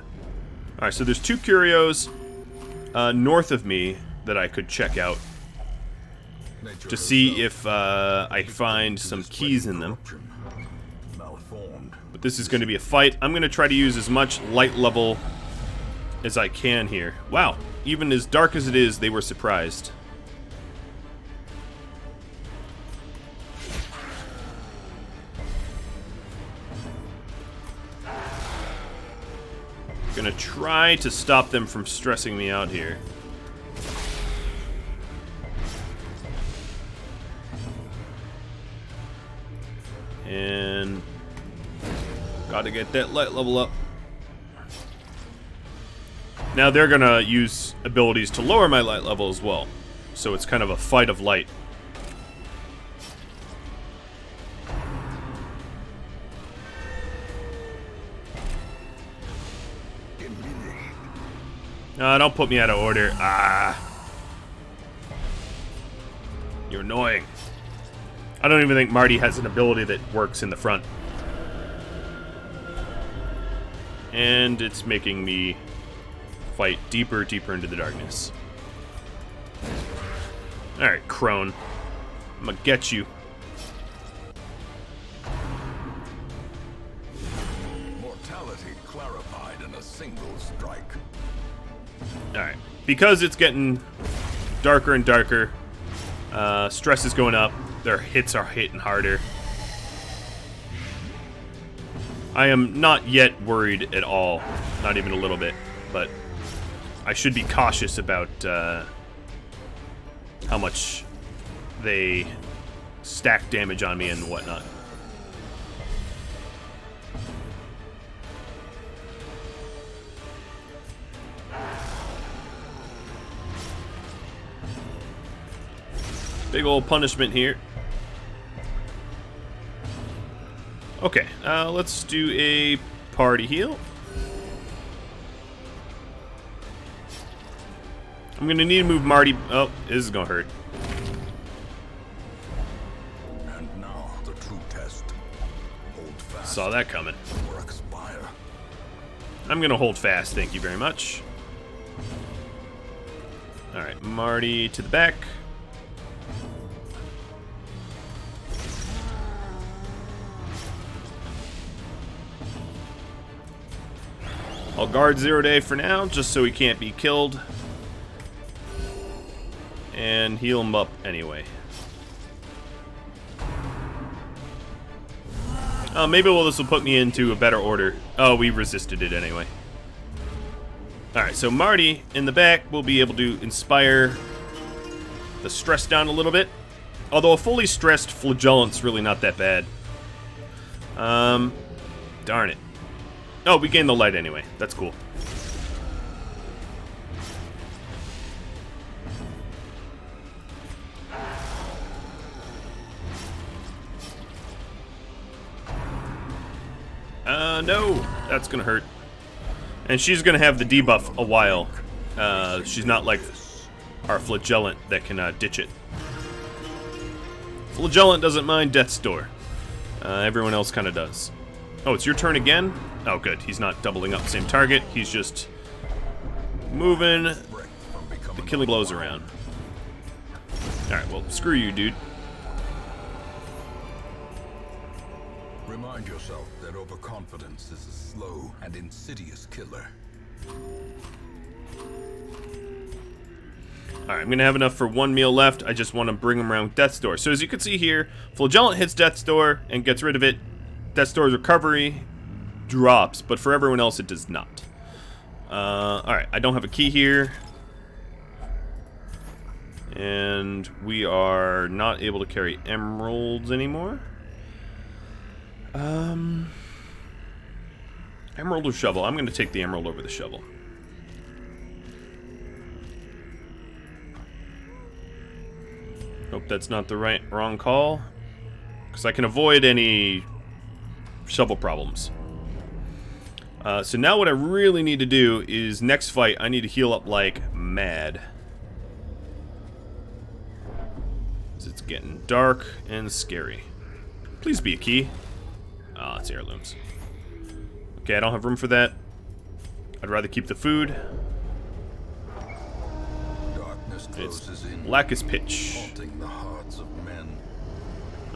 Alright, so there's 2 curios north of me that I could check out Nature to see herself if I find to some the keys spreading in them. corruption. Malformed. But this is going to be a fight. I'm going to try to use as much light level as I can here. Wow, even as dark as it is, they were surprised. Gonna try to stop them from stressing me out here. And gotta get that light level up. Now they're gonna use abilities to lower my light level as well. So it's kind of a fight of light. No, don't put me out of order. Ah. You're annoying. I don't even think Marty has an ability that works in the front. And it's making me fight deeper into the darkness. Alright, Crone. I'm gonna get you. Mortality clarified in a single strike. Alright. Because it's getting darker and darker, stress is going up, their hits are hitting harder. I am not yet worried at all, not even a little bit, but I should be cautious about how much they stack damage on me and whatnot. Big old punishment here. Okay, let's do a party heal. I'm gonna need to move Marty. Oh, this is gonna hurt. And now the true test. Hold fast. Saw that coming. Or expire. I'm gonna hold fast, thank you very much. Alright, Marty to the back. I'll guard 0 day for now, just so he can't be killed. And heal him up anyway. Oh, maybe this will put me into a better order. Oh, we resisted it anyway. Alright, so Marty in the back will be able to inspire the stress down a little bit. Although a fully stressed Flagellant's really not that bad. Darn it. Oh, we gained the light anyway. That's cool. No, that's gonna hurt. And she's gonna have the debuff a while. She's not like our Flagellant that can ditch it. Flagellant doesn't mind Death's Door. Everyone else kind of does. Oh, it's your turn again? Oh, good. He's not doubling up the same target. He's just moving the killing blows around. Alright, well, screw you, dude. Remind yourself that overconfidence is a slow and insidious killer. Alright, I'm going to have enough for one meal left. I just want to bring him around Death's Door. So as you can see here, Flagellant hits Death's Door and gets rid of it. Death's Door's recovery drops, but for everyone else it does not. Alright, I don't have a key here. And we are not able to carry emeralds anymore. Emerald or shovel? I'm going to take the emerald over the shovel. Hope that's not the wrong call, because I can avoid any shovel problems. So now what I really need to do is next fight I need to heal up like mad. It's getting dark and scary. Please be a key. Ah, it's heirlooms. Okay, I don't have room for that. I'd rather keep the food. It's black as pitch. Haunting the hearts of men.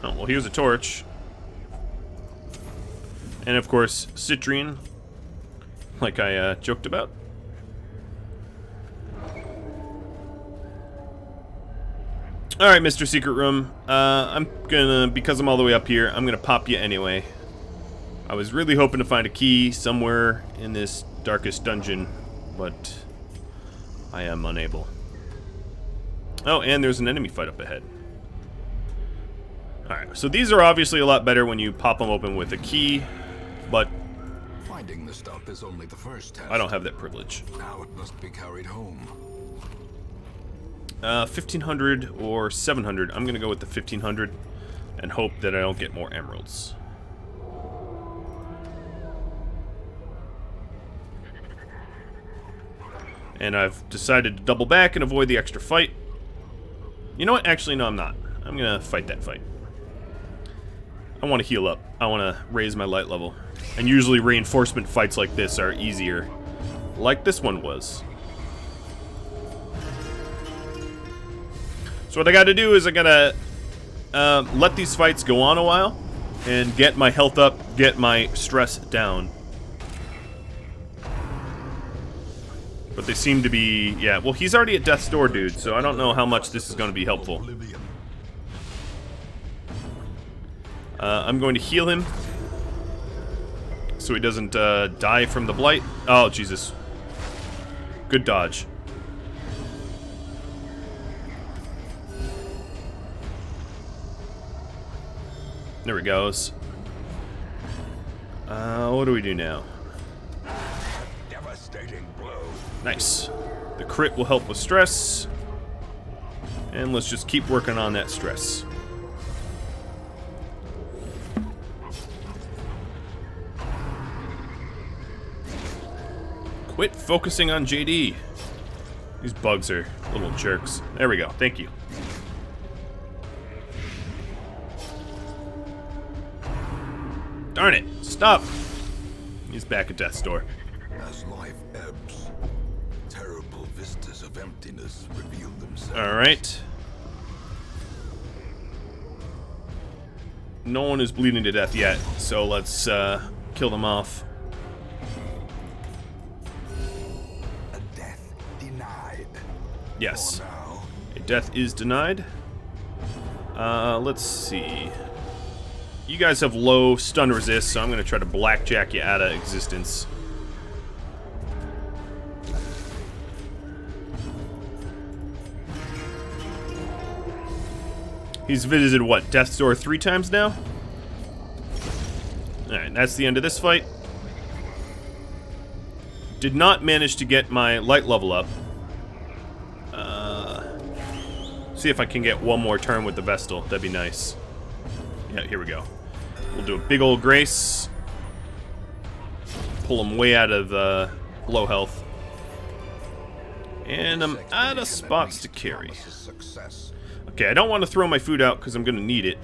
Oh, well, here's a torch. And of course, citrine, like I joked about. Alright, Mr. Secret Room. I'm gonna, because I'm all the way up here, I'm gonna pop you anyway. I was really hoping to find a key somewhere in this darkest dungeon, but I am unable. Oh, and there's an enemy fight up ahead. Alright, so these are obviously a lot better when you pop them open with a key, but finding the stuff is only the first test. I don't have that privilege. Now it must be carried home. 1500 or 700. I'm gonna go with the 1500 and hope that I don't get more emeralds. And I've decided to double back and avoid the extra fight. You know what? Actually, no, I'm not. I'm gonna fight that fight. I want to heal up. I want to raise my light level. And usually reinforcement fights like this are easier. Like this one was. So what I gotta do is I gotta let these fights go on a while and get my health up, get my stress down. But they seem to be, yeah, well, he's already at Death's Door, dude, so I don't know how much this is going to be helpful. I'm going to heal him so he doesn't die from the blight. Oh, Jesus. Good dodge. There he goes. What do we do now? Devastating blow. Nice. The crit will help with stress. And let's just keep working on that stress. Quit focusing on JD. These bugs are little jerks. There we go. Thank you. Darn it. Stop. He's back at Death's Door. As life ebbs, terrible vistas of emptiness reveal themselves. Alright. No one is bleeding to death yet, so let's kill them off. A death denied. Yes. For now. A death is denied. Let's see. You guys have low stun resist, so I'm going to try to blackjack you out of existence. He's visited, what, Death's Door 3 times now? Alright, that's the end of this fight. Did not manage to get my light level up. See if I can get one more turn with the Vestal. That'd be nice. Yeah, here we go. We'll do a big old grace. pull him way out of low health. And I'm out of spots to carry. Okay, I don't want to throw my food out because I'm going to need it.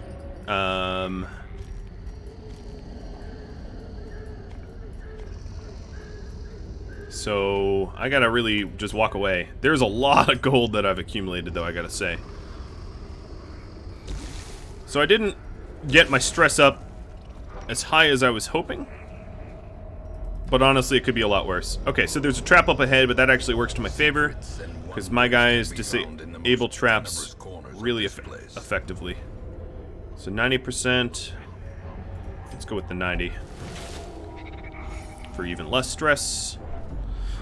So I gotta really just walk away. There's a lot of gold that I've accumulated, though, I gotta say. So I didn't get my stress up as high as I was hoping. But honestly, it could be a lot worse. Okay, so there's a trap up ahead, but that actually works to my favor. Because my guys disable traps really effectively. So 90%. Let's go with the 90. For even less stress.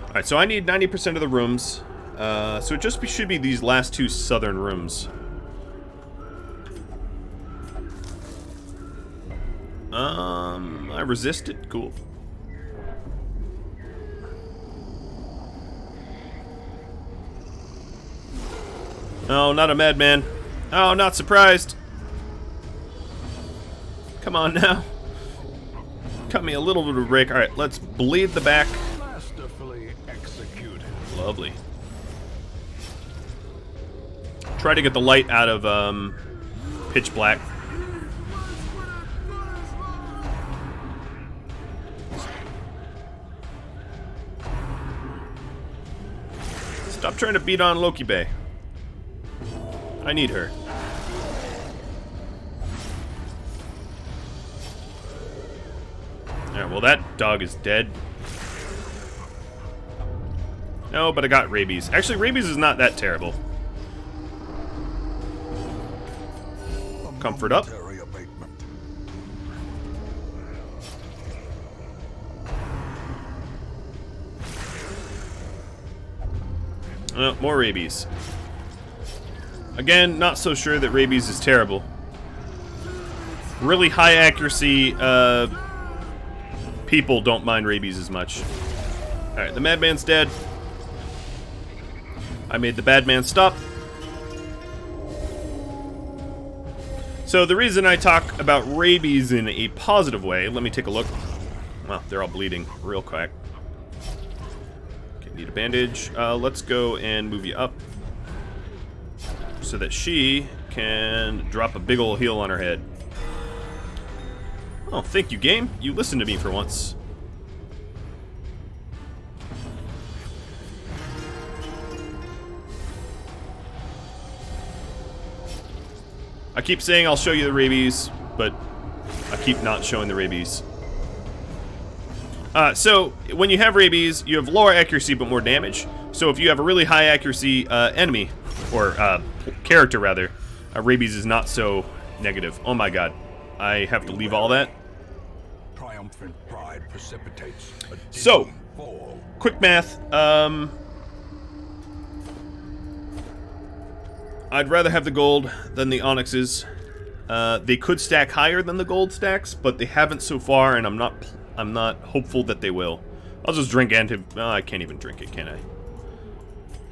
Alright, so I need 90% of the rooms. So it just should be these last two southern rooms. I resisted. Cool. Oh, not a madman. Oh, not surprised. Come on now. Cut me a little bit of a break. Alright, let's bleed the back. Masterfully executed. Lovely. Try to get the light out of pitch black. Stop trying to beat on Loki Bay. I need her. Alright, well that dog is dead. No, but I got rabies. Actually, rabies is not that terrible. Comfort up. More rabies. Again, not so sure that rabies is terrible. Really high accuracy people don't mind rabies as much. Alright, the madman's dead. I made the bad man stop. So the reason I talk about rabies in a positive way, let me take a look. Well, they're all bleeding real quick. Okay, need a bandage. Let's go and move you up so that she can drop a big ol' heal on her head. Oh, thank you, game. You listened to me for once. I keep saying I'll show you the rabies, but I keep not showing the rabies. So, when you have rabies, you have lower accuracy but more damage. So if you have a really high accuracy enemy, or character rather, rabies is not so negative. Oh my god. I have to leave all that. Triumphant pride precipitates a So, fall. quick math. I'd rather have the gold than the onyxes. They could stack higher than the gold stacks, but they haven't so far, and I'm not hopeful that they will. I'll just drink I can't even drink it, can I?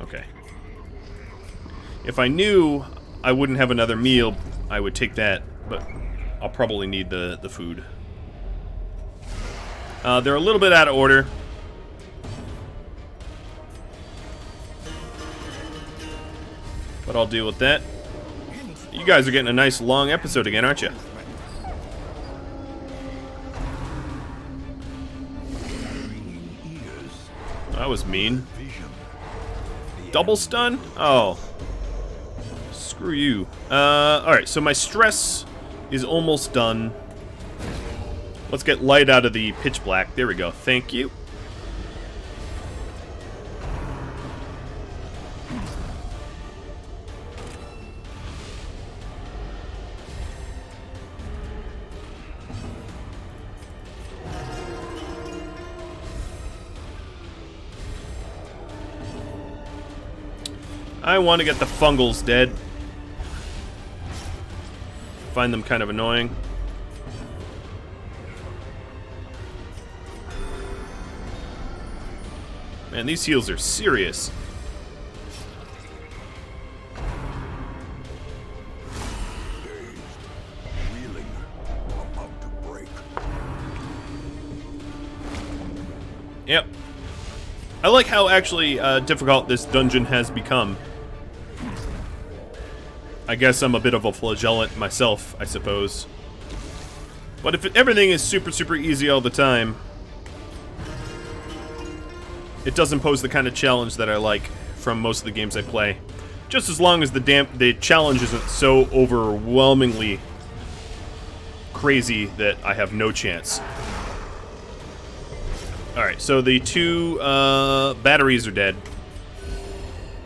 Okay. If I knew I wouldn't have another meal, I would take that, but I'll probably need the food. They're a little bit out of order. But I'll deal with that. You guys are getting a nice long episode again, aren't you? That was mean. Double stun? Oh. Screw you. Alright, so my stress is almost done. Let's get light out of the pitch black. There we go. Thank you. I want to get the fungals dead. Find them kind of annoying. Man, these heals are serious. Yep. I like how actually difficult this dungeon has become. I guess I'm a bit of a flagellant myself, I suppose. But if everything is super, super easy all the time, it doesn't pose the kind of challenge that I like from most of the games I play. Just as long as the challenge isn't so overwhelmingly crazy that I have no chance. Alright, so the two batteries are dead.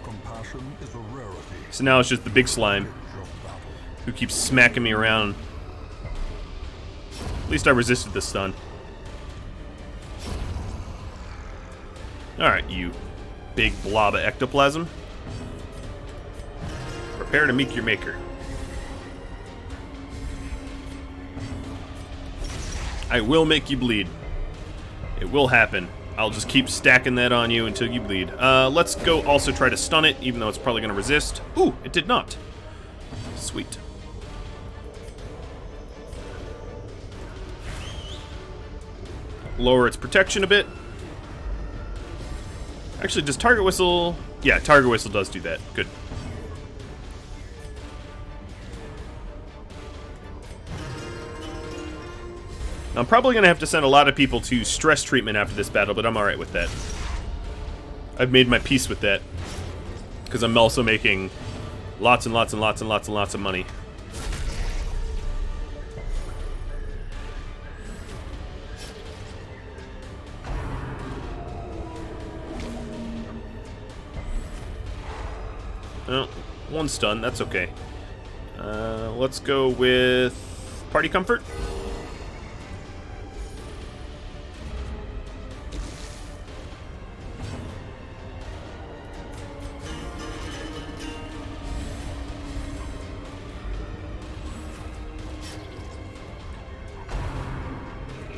Compassion is a rarity. So now it's just the big slime who keeps smacking me around. At least I resisted the stun. Alright, you big blob of ectoplasm. Prepare to meet your maker. I will make you bleed. It will happen. I'll just keep stacking that on you until you bleed. Let's go also try to stun it, even though it's probably going to resist. Ooh, it did not. Sweet. Lower its protection a bit. Actually, does Target Whistle... Yeah, Target Whistle does do that. Good. I'm probably going to have to send a lot of people to stress treatment after this battle, but I'm alright with that. I've made my peace with that. Because I'm also making lots and lots and lots and lots and lots of money. Oh, one stun, that's okay. Let's go with Party Comfort.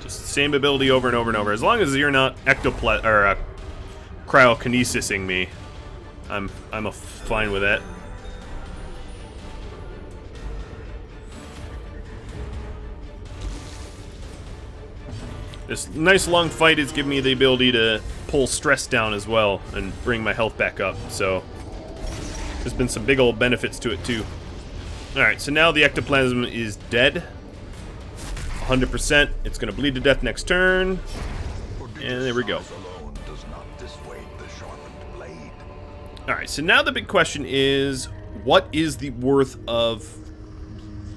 Just the same ability over and over and over. As long as you're not cryokinesising me, I'm fine with that. This nice long fight is giving me the ability to pull stress down as well and bring my health back up, so there's been some big old benefits to it too. Alright, so now the ectoplasm is dead. 100%. It's going to bleed to death next turn. And there we go. Alright, so now the big question is, what is the worth of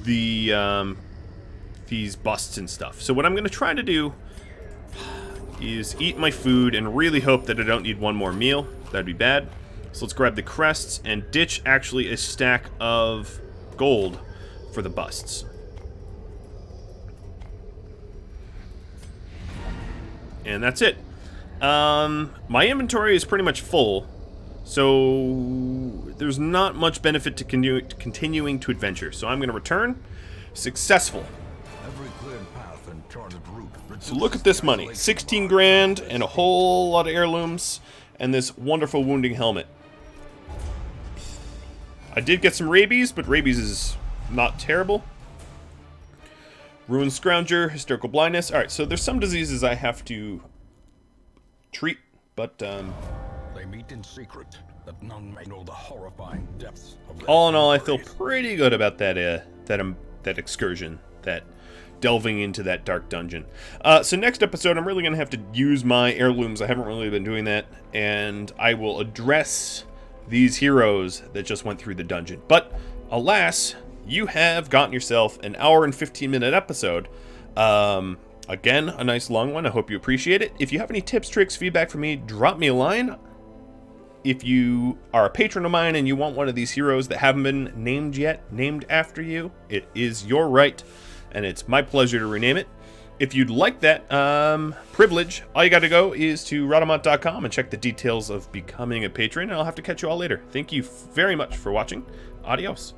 the these busts and stuff? So what I'm going to try to do is eat my food and really hope that I don't need one more meal. That'd be bad. So let's grab the crests and ditch actually a stack of gold for the busts. And that's it. My inventory is pretty much full, so there's not much benefit to continuing to adventure. So I'm going to return successful. So look at this money, 16 grand and a whole lot of heirlooms and this wonderful wounding helmet. I did get some rabies, but rabies is not terrible. Ruined Scrounger, hysterical blindness. Alright, so there's some diseases I have to treat, but they meet in secret, that none may know the horrifying depths of their all in all, I feel pretty good about that that excursion, that delving into that dark dungeon. So next episode, I'm really going to have to use my heirlooms. I haven't really been doing that, and I will address these heroes that just went through the dungeon. But alas, you have gotten yourself an hour and 15-minute episode. Again, a nice long one. I hope you appreciate it. If you have any tips, tricks, feedback for me, drop me a line. If you are a patron of mine and you want one of these heroes that haven't been named yet, named after you, it is your right, and it's my pleasure to rename it. If you'd like that privilege, all you got to go is to Rhadamant.com and check the details of becoming a patron, and I'll have to catch you all later. Thank you very much for watching. Adios.